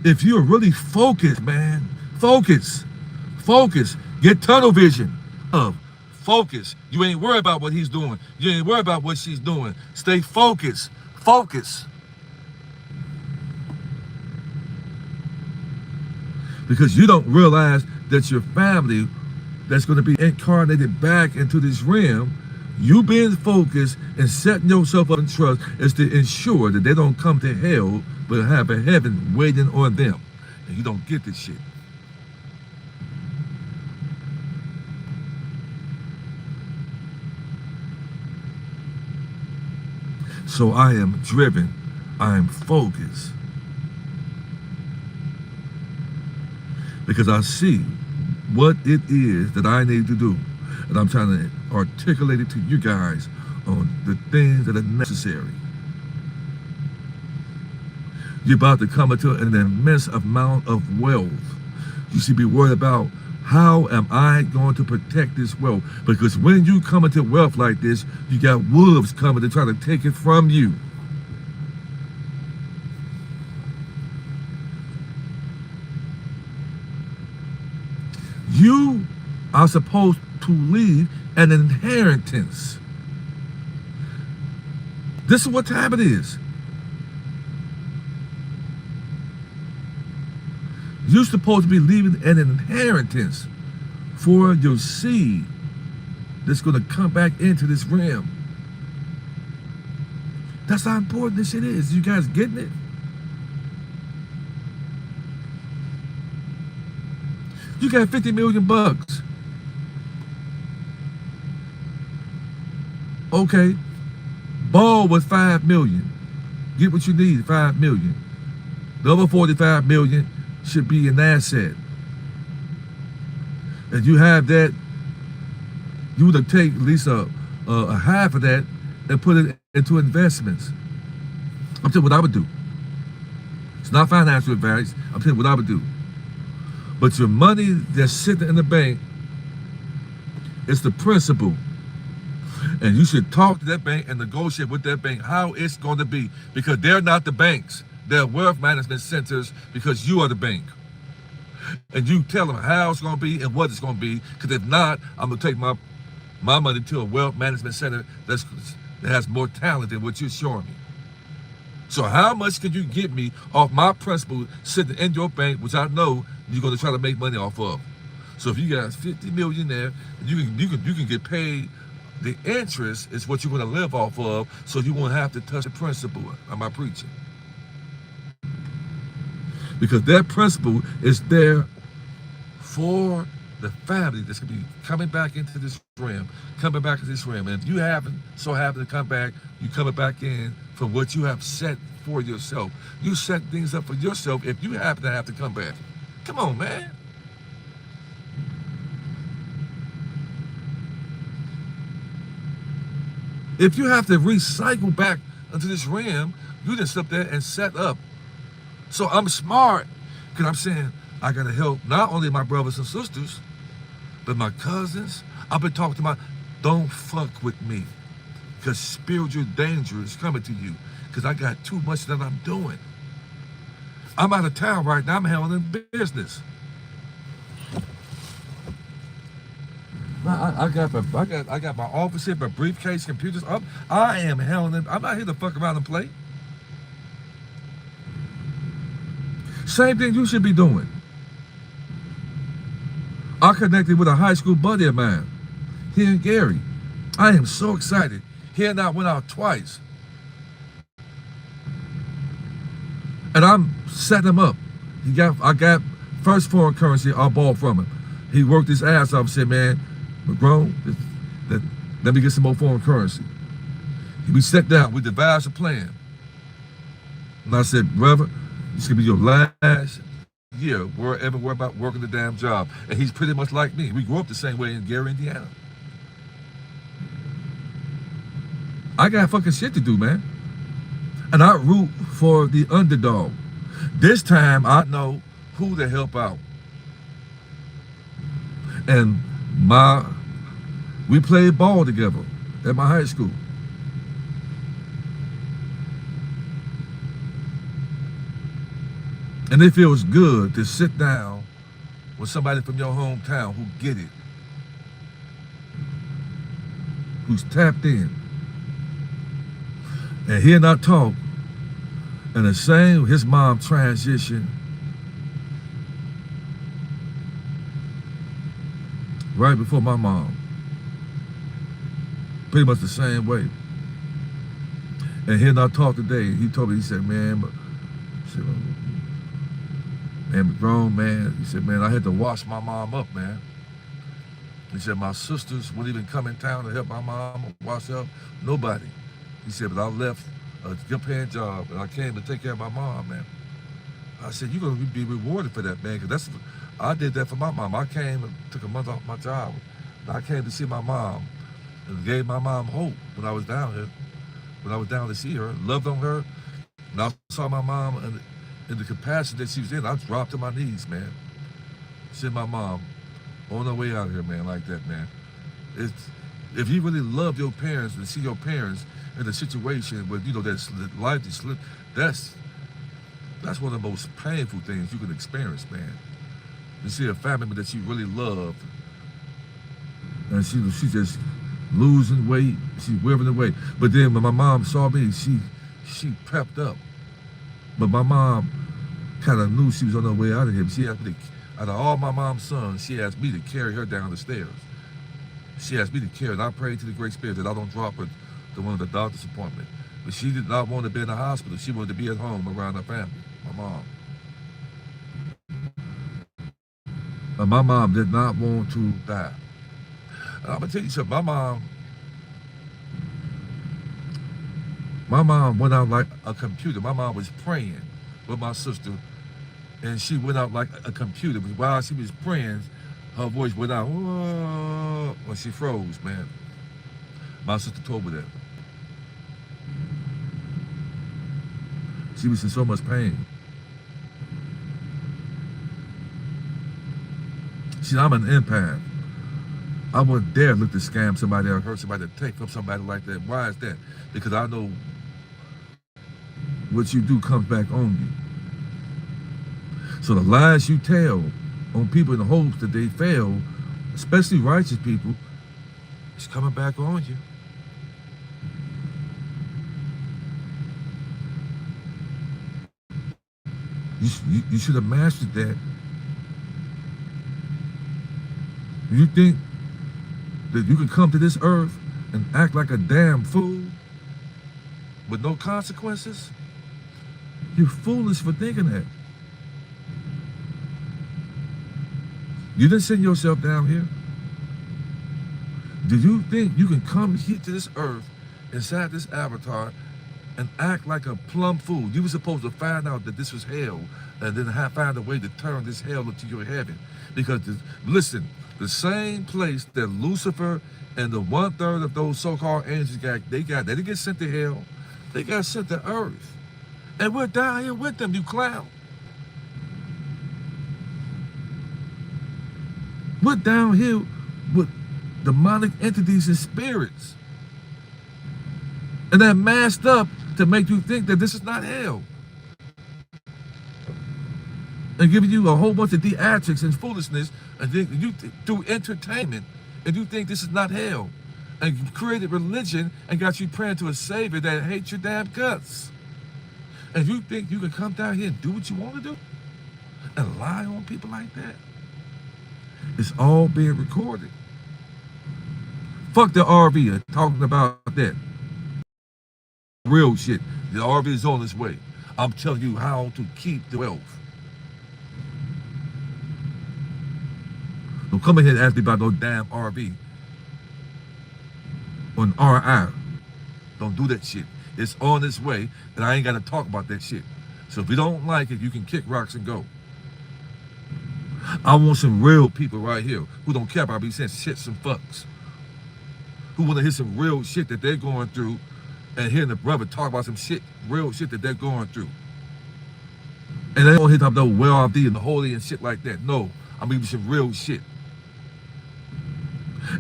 If you're really focused, man, focus, get tunnel vision of focus. You ain't worried about what he's doing. You ain't worried about what she's doing. Stay focused, because you don't realize that your family that's going to be incarnated back into this realm, you being focused and setting yourself up in trust is to ensure that they don't come to hell, but have a heaven waiting on them. And you don't get this shit. So I am driven. I am focused. Because I see what it is that I need to do. And I'm trying to articulate it to you guys on the things that are necessary. You're about to come into an immense amount of wealth. You should be worried about, how am I going to protect this wealth? Because when you come into wealth like this, you got wolves coming to try to take it from you. You are supposed to leave an inheritance. This is what time it is. You're supposed to be leaving an inheritance for your seed that's going to come back into this realm. That's how important this shit is. You guys getting it? You got 50 million bucks. Okay. Ball was 5 million. Get what you need, 5 million. The other 45 million should be an asset. And you have that, you would take at least a half of that and put it into investments. I'm telling you what I would do. It's not financial advice. I'm telling you what I would do. But your money that's sitting in the bank, it's the principal. And you should talk to that bank and negotiate with that bank how it's going to be. Because they're not the banks. They're wealth management centers because you are the bank. And you tell them how it's going to be and what it's going to be. Because if not, I'm going to take my money to a wealth management center that has more talent than what you're showing me. So how much can you get me off my principal sitting in your bank, which I know you're going to try to make money off of? So if you got 50 million there, you can get paid. The interest is what you're going to live off of, so you won't have to touch the principal. Am I preaching? Because that principle is there for the family that's going to be coming back into this realm, coming back into this realm. And if you happen so happen to come back, you coming back in for what you have set for yourself. You set things up for yourself if you happen to have to come back. Come on, man. If you have to recycle back into this realm, you just sit there and set up. So I'm smart, because I'm saying I got to help not only my brothers and sisters, but my cousins. I've been talking to don't fuck with me, because spiritual danger is coming to you, because I got too much that I'm doing. I'm out of town right now. I'm handling business. I got my office here, my briefcase, computers up. I am handling. I'm not here to fuck around and play. Same thing you should be doing. I connected with a high school buddy of mine here in Gary. I am so excited. He and I went out twice. And I'm setting him up. I got first foreign currency I bought from him. He worked his ass off and said, man, McGrone, let me get some more foreign currency. We sat down, we devised a plan. And I said, brother, this could be your last year wherever we're about working the damn job. And he's pretty much like me. We grew up the same way in Gary, Indiana. I got fucking shit to do, man. And I root for the underdog. This time I know who to help out. And we played ball together at my high school. And it feels good to sit down with somebody from your hometown who get it, who's tapped in. And he and I talk, and the same, his mom transitioned right before my mom. Pretty much the same way. And he and I talked today. He told me, he said, man, McGrone, man. He said, man, I had to wash my mom up, man. He said, my sisters wouldn't even come in town to help my mom wash up. Nobody. He said, but I left a good paying job, and I came to take care of my mom, man. I said, you're going to be rewarded for that, man, because I did that for my mom. I came and took a month off my job. And I came to see my mom and gave my mom hope when I was down here, when I was down to see her, loved on her. And I saw my mom in the capacity that she was in. I dropped to my knees, man. See my mom on her way out of here, man, like that, man. If you really love your parents and see your parents in a situation where, you know, that's life is slipped, that's one of the most painful things you can experience, man. You see a family member that you really love, and she just losing weight, she's wearing away. But then when my mom saw me, she prepped up. But my mom kind of knew she was on her way out of here. She asked me out of all my mom's sons, she asked me to carry her down the stairs. She asked me to carry, and I prayed to the Great Spirit that I don't drop her to one of the doctor's appointments. But she did not want to be in the hospital. She wanted to be at home around her family, my mom. And my mom did not want to die. And I'm gonna tell you something, my mom went out like a computer. My mom was praying with my sister, and she went out like a computer. But while she was praying, her voice went out, whoa, when she froze, man. My sister told me that. She was in so much pain. See, I'm an empath. I wouldn't dare look to scam somebody or hurt somebody to take from somebody like that. Why is that? Because I know what you do comes back on you. So the lies you tell on people in the hopes that they fail, especially righteous people, it's coming back on you. You should have mastered that. You think that you can come to this earth and act like a damn fool with no consequences? You're foolish for thinking that. You didn't send yourself down here. Do you think you can come here to this earth inside this avatar and act like a plumb fool? You were supposed to find out that this was hell and then find a way to turn this hell into your heaven. Because, listen, the same place that Lucifer and the 1/3 of those so-called angels they didn't get sent to hell. They got sent to earth. And we're down here with them, you clown. We're down here with demonic entities and spirits. And they're masked up to make you think that this is not hell. And giving you a whole bunch of theatrics and foolishness, and then you through entertainment, and you think this is not hell. And you created religion and got you praying to a savior that hates your damn guts. And you think you can come down here and do what you want to do? And lie on people like that? It's all being recorded. Fuck the RV talking about that. Real shit. The RV is on its way. I'm telling you how to keep the wealth. Don't come in here and ask me about no damn RV. Or an RI. Don't do that shit. It's on its way, and I ain't got to talk about that shit. So if you don't like it, you can kick rocks and go. I want some real people right here who don't care about me saying shits and fucks. Who want to hear some real shit that they're going through and hearing the brother talk about some shit, real shit that they're going through. And they don't hit up no well-off and the holy and shit like that. No, I'm giving you some real shit.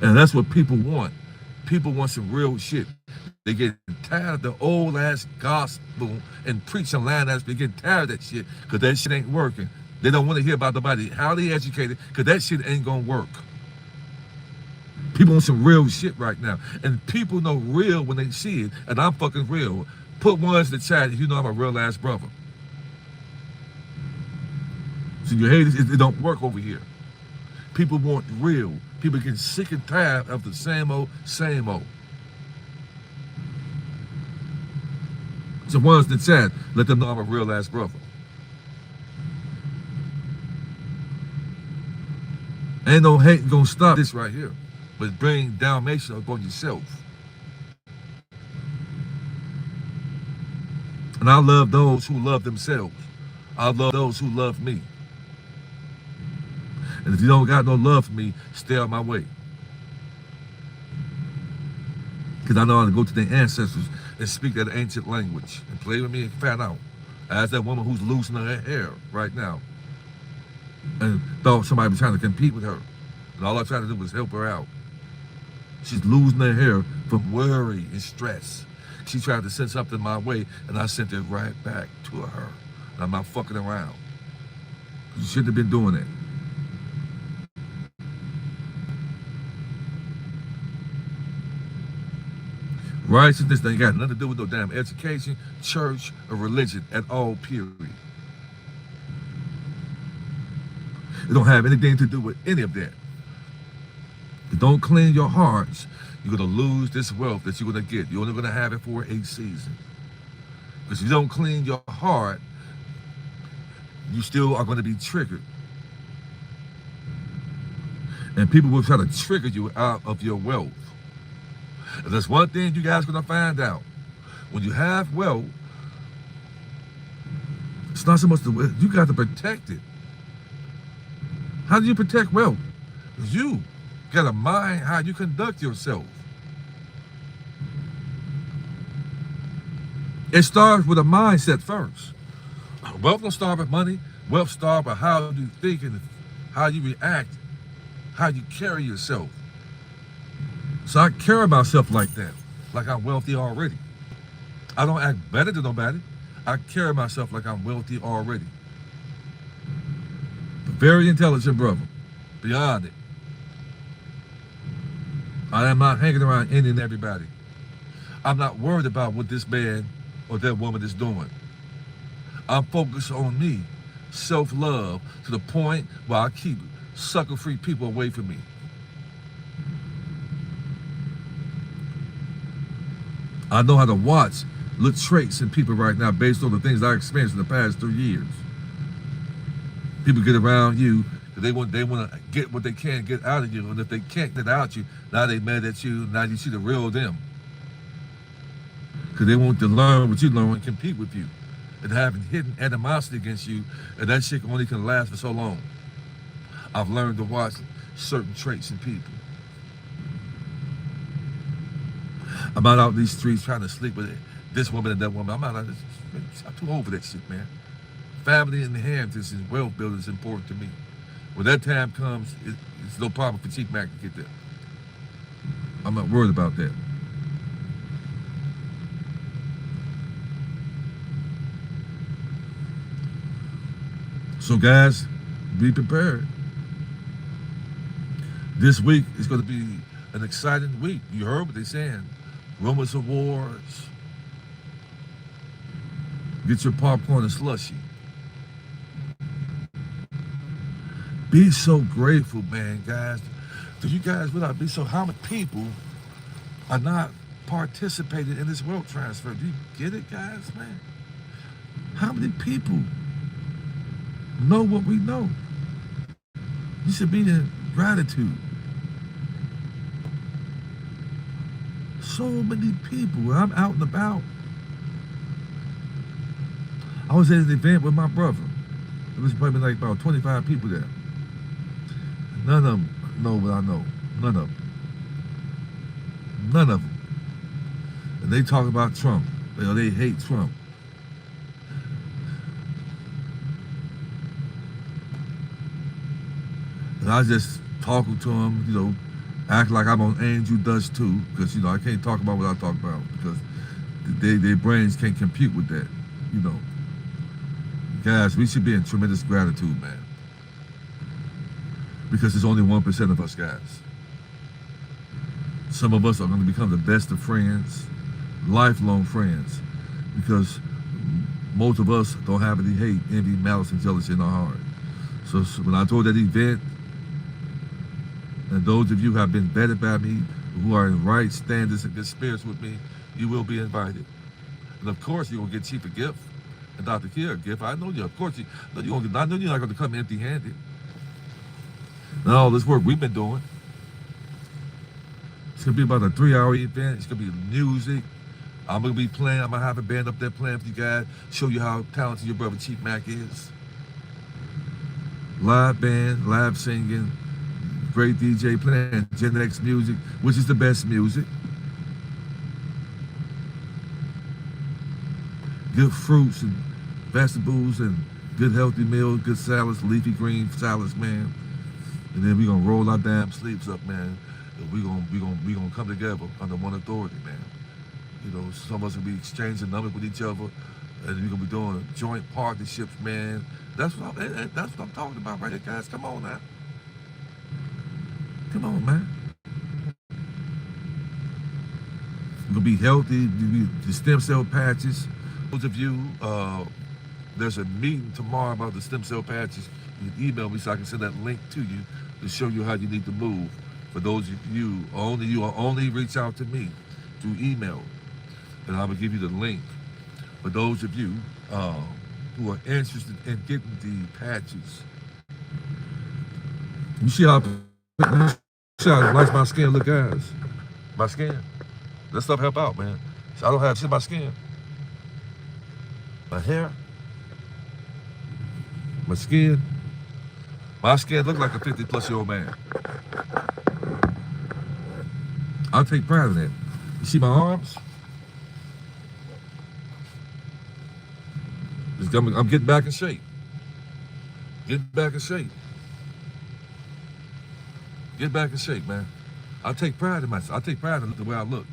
And that's what people want. People want some real shit. They get tired of the old ass gospel and preaching line ass. They get tired of that shit because that shit ain't working. They don't want to hear about nobody, how they educated, because that shit ain't gonna work. People want some real shit right now. And people know real when they see it, and I'm fucking real. Put ones in the chat if you know I'm a real ass brother. So you hate it don't work over here. People want real. People get sick and tired of the same old, same old. So ones in the chat, let them know I'm a real ass brother. Ain't no hate gonna stop this right here, but bring damnation upon yourself. And I love those who love themselves. I love those who love me. And if you don't got no love for me, stay out my way. Because I know how to go to their ancestors and speak that ancient language and play with me and fan out. As that woman who's losing her hair right now and thought somebody was trying to compete with her. And all I tried to do was help her out. She's losing her hair from worry and stress. She tried to send something my way, and I sent it right back to her. And I'm not fucking around. You shouldn't have been doing that. Righteousness ain't got nothing to do with no damn education, church, or religion at all, period. It don't have anything to do with any of that. If you don't clean your hearts, you're going to lose this wealth that you're going to get. You're only going to have it for a season. Because if you don't clean your heart, you still are going to be triggered. And people will try to trigger you out of your wealth. And that's one thing you guys are going to find out. When you have wealth, it's not so much the wealth. You got to protect it. How do you protect wealth? You got to mind how you conduct yourself. It starts with a mindset first. Wealth don't start with money. Wealth starts with how you think and how you react, how you carry yourself. So I carry myself like that, like I'm wealthy already. I don't act better than nobody. I carry myself like I'm wealthy already. Very intelligent brother, beyond it. I am not hanging around any and everybody. I'm not worried about what this man or that woman is doing. I'm focused on me, self-love, to the point where I keep sucker-free people away from me. I know how to watch little traits in people right now based on the things I experienced in the past 3 years. People get around you because they want to get what they can get out of you, and if they can't get out you, now they mad at you. Now you see the real them because they want to learn what you learn and compete with you, and having hidden animosity against you, and that shit only can last for so long. I've learned to watch certain traits in people. I'm not out these streets trying to sleep with this woman and that woman. I'm too old for that shit, man. Family and inheritance and wealth building is important to me. When that time comes, it's no problem for Chief Mack to get there. I'm not worried about that. So guys, be prepared. This week is going to be an exciting week. You heard what they're saying. Rumors of wars. Get your popcorn and slushy. Be so grateful, man, guys. Do you guys realize how many people are not participating in this wealth transfer? Do you get it, guys, man? How many people know what we know? You should be in gratitude. So many people. I'm out and about. I was at an event with my brother. There was probably like about 25 people there. None of them know what I know. None of them. None of them. And they talk about Trump. They hate Trump. And I just talking to them, act like I'm on Angel Dust too, because I can't talk about what I talk about because their brains can't compute with that, Guys, we should be in tremendous gratitude, man. Because there's only 1% of us, guys. Some of us are going to become the best of friends, lifelong friends, because most of us don't have any hate, envy, malice, and jealousy in our heart. So when I told that event, and those of you who have been vetted by me, who are in right standards and good spirits with me, you will be invited. And of course, you're going to get Chief a gift and Dr. Kier a gift. I know you. Of course, I know you're not going to come empty-handed. And all this work we've been doing. It's going to be about a 3-hour event. It's going to be music. I'm gonna be playing. I'm gonna have a band up there playing for you guys. Show you how talented your brother Chief Mack is. Live band, live singing, great DJ playing Gen X music, which is the best music. Good fruits and vegetables and good healthy meals, good salads, leafy green salads, man. And then we gonna roll our damn sleeves up, man. And we gonna come together under one authority, man. You know, some of us will be exchanging numbers with each other, and we're gonna be doing joint partnerships, man. That's what I'm talking about right there, guys. Come on now. Come on, man. We're gonna be healthy, the stem cell patches. Those of you, there's a meeting tomorrow about the stem cell patches. You can email me so I can send that link to you to show you how you need to move. For those of you only reach out to me through email, and I will give you the link. For those of you who are interested in getting the patches, you see how nice my skin look, guys. My skin. That stuff help out, man. So I don't have shit in my skin. My hair, my skin look like a 50-plus-year-old man. I'll take pride in that. You see my arms? I'm getting back in shape. Get back in shape. Get back in shape, man. I take pride in myself. I take pride in the way I look.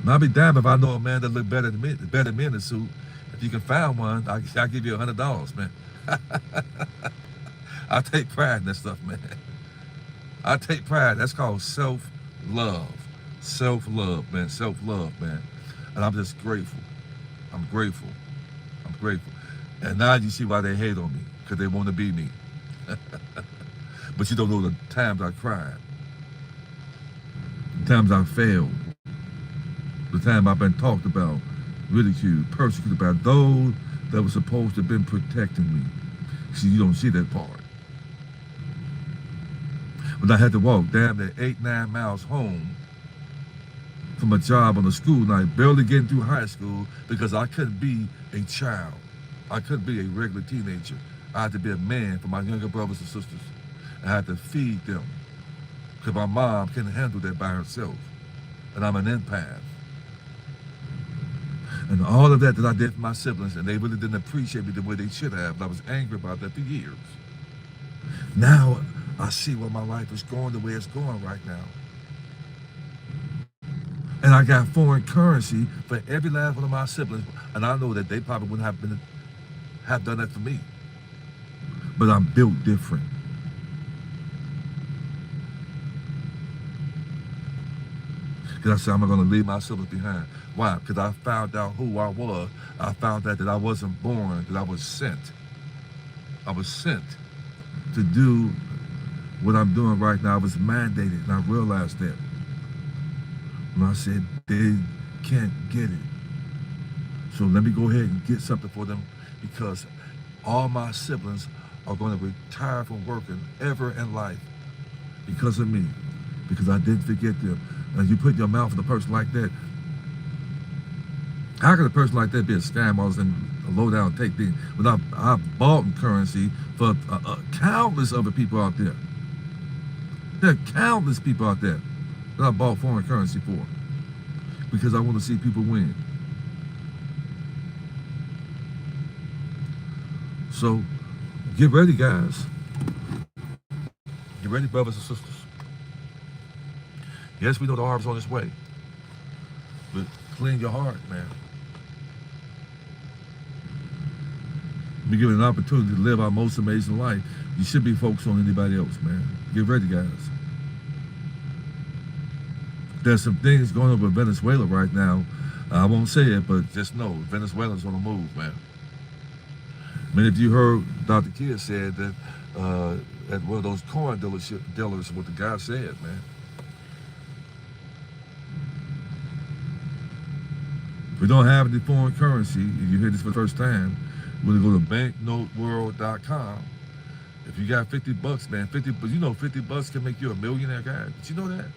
And I'll be damned if I know a man that look better than me in a suit. If you can find one, I'll give you $100, man. I take pride in that stuff, man. I take pride. That's called self-love. Self-love, man. Self-love, man. And I'm just grateful. I'm grateful. I'm grateful. And now you see why they hate on me, because they want to be me. But you don't know the times I cried, the times I failed, the time I've been talked about, ridiculed, persecuted by those that were supposed to have been protecting me. See, you don't see that part. When I had to walk damn near 8-9 miles home from a job on a school night, barely getting through high school because I couldn't be a child. I couldn't be a regular teenager. I had to be a man for my younger brothers and sisters. I had to feed them because my mom couldn't handle that by herself. And I'm an empath. And all of that I did for my siblings, and they really didn't appreciate me the way they should have. And I was angry about that for years. Now I see where my life is going the way it's going right now. And I got foreign currency for every last one of my siblings, and I know that they probably wouldn't have done that for me. But I'm built different. Because I said, I'm not going to leave my siblings behind. Why? Because I found out who I was. I found out that I wasn't born, that I was sent. I was sent to do what I'm doing right now. I was mandated, and I realized that. And I said, they can't get it. So let me go ahead and get something for them, because all my siblings are going to retire from working ever in life because of me, because I didn't forget them. And you put your mouth on a person like that, how can a person like that be a scam and a low down take things? When I've bought currency for countless other people out there. There are countless people out there that I bought foreign currency for, because I want to see people win. So get ready, guys. Get ready, brothers and sisters. Yes, we know the harvest on its way, but clean your heart, man. Be given an opportunity to live our most amazing life. You should be focused on anybody else, man. Get ready, guys. There's some things going on with Venezuela right now. I won't say it, but just know Venezuela's on the move, man. Many of you heard Dr. Kidd said that at one of those corn dealers, what the guy said, man. If we don't have any foreign currency, if you hear this for the first time, we're gonna go to banknoteworld.com. If you got $50, man, $50 can make you a millionaire, guy. Did you know that?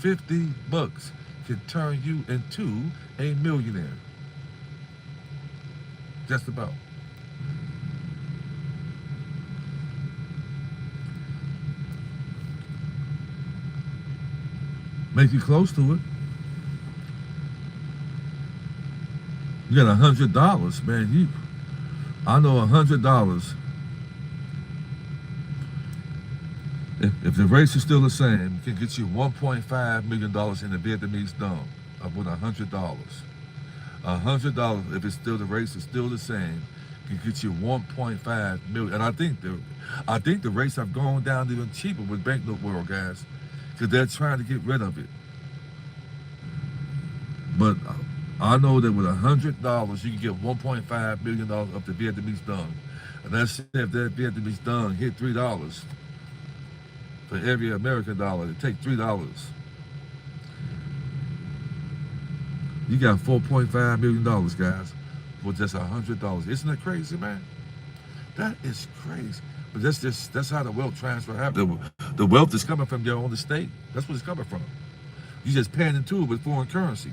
$50 can turn you into a millionaire. Just about. Make you close to it. You got $100, man. I know $100. If the race is still the same, it can get you $1.5 million in the Vietnamese dong with $100. $100, if it's still the race is still the same, can get you 1.5 million. And I think the rates have gone down even cheaper with banknote world, guys, because they're trying to get rid of it. But I know that with $100, you can get $1.5 million of the Vietnamese dong. And that's if that Vietnamese dong hit $3 for every American dollar. It takes $3. You got $4.5 million, guys, for just $100. Isn't that crazy, man? That is crazy. But that's how the wealth transfer happens. The wealth is coming from your own estate. That's what it's coming from. You just paying into it with foreign currency.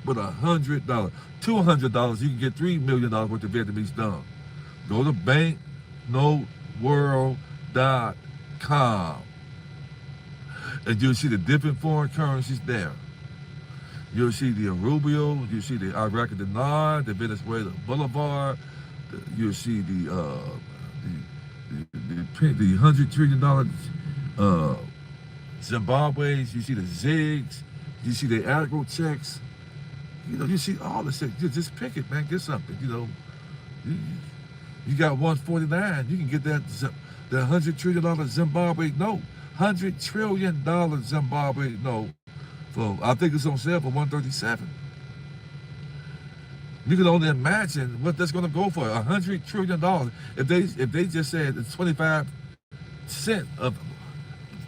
With $100, $200, you can get $3 million worth of Vietnamese dong. Go to banknoteworld.com and you'll see the different foreign currencies there. You'll see the Rubio, you'll see the Iraqi dinar, the Venezuela Bolivar, you'll see the $100 trillion Zimbabwe's, you see the ZIGs, you see the agro checks. You know, you see all this shit. Just pick it, man. Get something. You know, you got 149. You can get that $100 trillion Zimbabwe note, $100 trillion Zimbabwe note. For I think it's on sale for 137. You can only imagine what that's going to go for. $100 trillion. If they just said it's 25% of,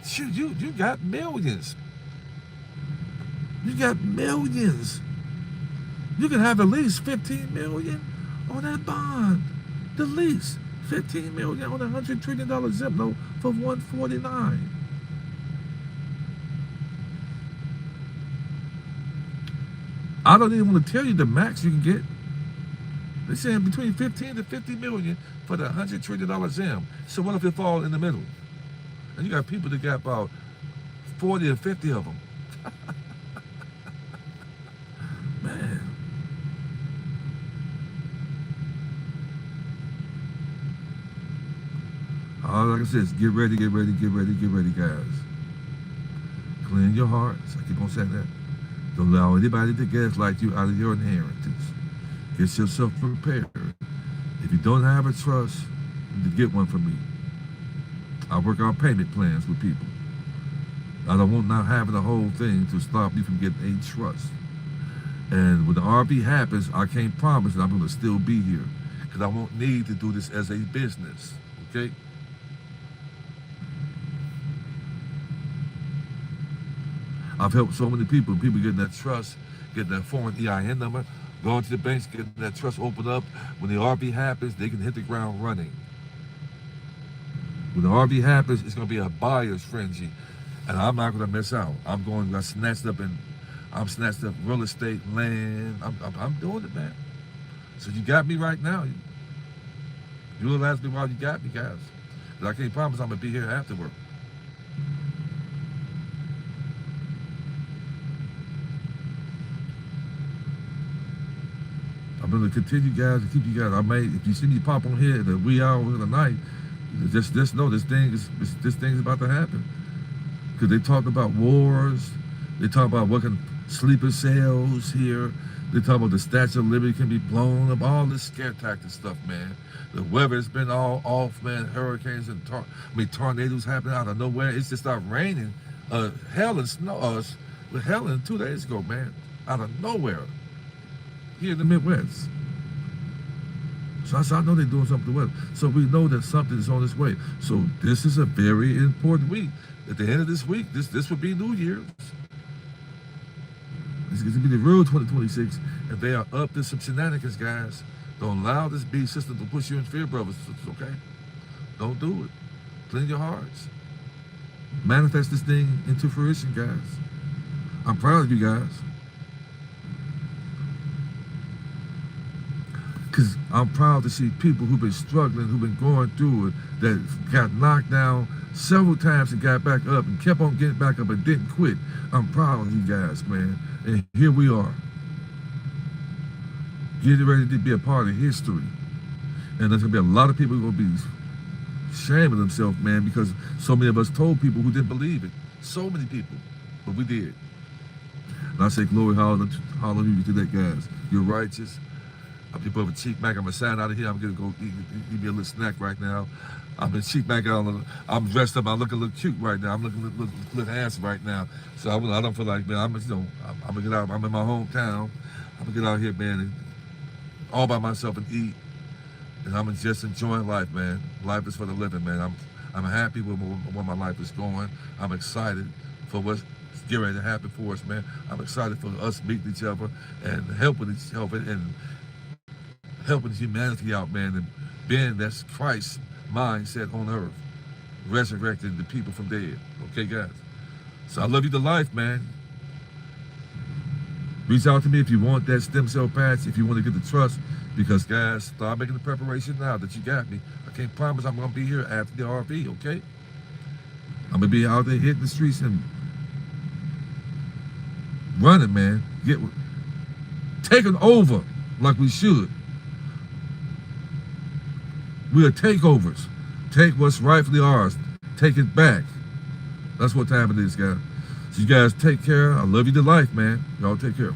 shoot, you got millions. You got millions. You can have at least 15 million on that bond. The least 15 million on a $100 trillion zip note for 149. I don't even want to tell you the max you can get. They're saying between 15 to 50 million for the $100 trillion Zim. So what if it falls in the middle? And you got people that got about 40 or 50 of them. Man. All like I said is get ready, guys. Clean your hearts. I keep on saying that. Don't allow anybody to gaslight you out of your inheritance. Get yourself prepared. If you don't have a trust, you need to get one from me. I work out payment plans with people. I don't want not having the whole thing to stop you from getting a trust. And when the RV happens, I can't promise that I'm going to still be here because I won't need to do this as a business, okay? I've helped so many people getting that trust, getting that foreign EIN number, going to the banks, getting that trust opened up. When the RV happens, they can hit the ground running. When the RV happens, it's going to be a buyer's frenzy. And I'm not going to miss out. I'm snatched up real estate, land. I'm doing it, man. So you got me right now. You'll ask me why you got me, guys. But I can't promise I'm going to be here afterward. I'm going to continue, guys, to keep you guys. If you see me pop on here at the wee hours of the night, just know this thing is about to happen. Because they talk about wars, they talk about what can sleeper cells here, they talk about the Statue of Liberty can be blown up, all this scare tactic stuff, man. The weather's been all off, man. Hurricanes and tornadoes happening out of nowhere. It's just started raining, hell and snow, hell in 2 days ago, man, out of nowhere. Here in the Midwest. So I know they're doing something well. So we know that something is on its way. So this is a very important week. At the end of this week, this will be New Year's. This is going to be the real 2026. And they are up to some shenanigans, guys. Don't allow this beast system to push you in fear, brothers. Okay? Don't do it. Clean your hearts. Manifest this thing into fruition, guys. I'm proud of you guys. Because I'm proud to see people who've been struggling, who've been going through it, that got knocked down several times and got back up and kept on getting back up and didn't quit. I'm proud of you guys, man. And here we are, getting ready to be a part of history. And there's going to be a lot of people who are going to be shaming themselves, man, because so many of us told people who didn't believe it. So many people. But we did. And I say glory, hallelujah to that, guys. You're righteous. I'm people of a cheap Mack. I'm going to sign out of here. I'm going to go eat me a little snack right now. I'm in cheap Mack. I'm dressed up. I look a little cute right now. I'm looking a little handsome right now. So I don't feel like, man, I'm going to get out. I'm in my hometown. I'm going to get out here, man, and all by myself and eat. And I'm just enjoying life, man. Life is for the living, man. I'm happy with where my life is going. I'm excited for what's getting ready to happen for us, man. I'm excited for us meeting each other and helping humanity out, man, and being that's Christ's mindset on earth, resurrecting the people from dead. Okay, guys? So I love you to life, man. Reach out to me if you want that stem cell patch, if you want to get the trust, because, guys, start making the preparation now that you got me. I can't promise I'm going to be here after the RV, okay? I'm going to be out there hitting the streets and running, man. Taking over like we should. We are takeovers. Take what's rightfully ours. Take it back. That's what time it is, guys. So you guys take care. I love you to life, man. Y'all take care.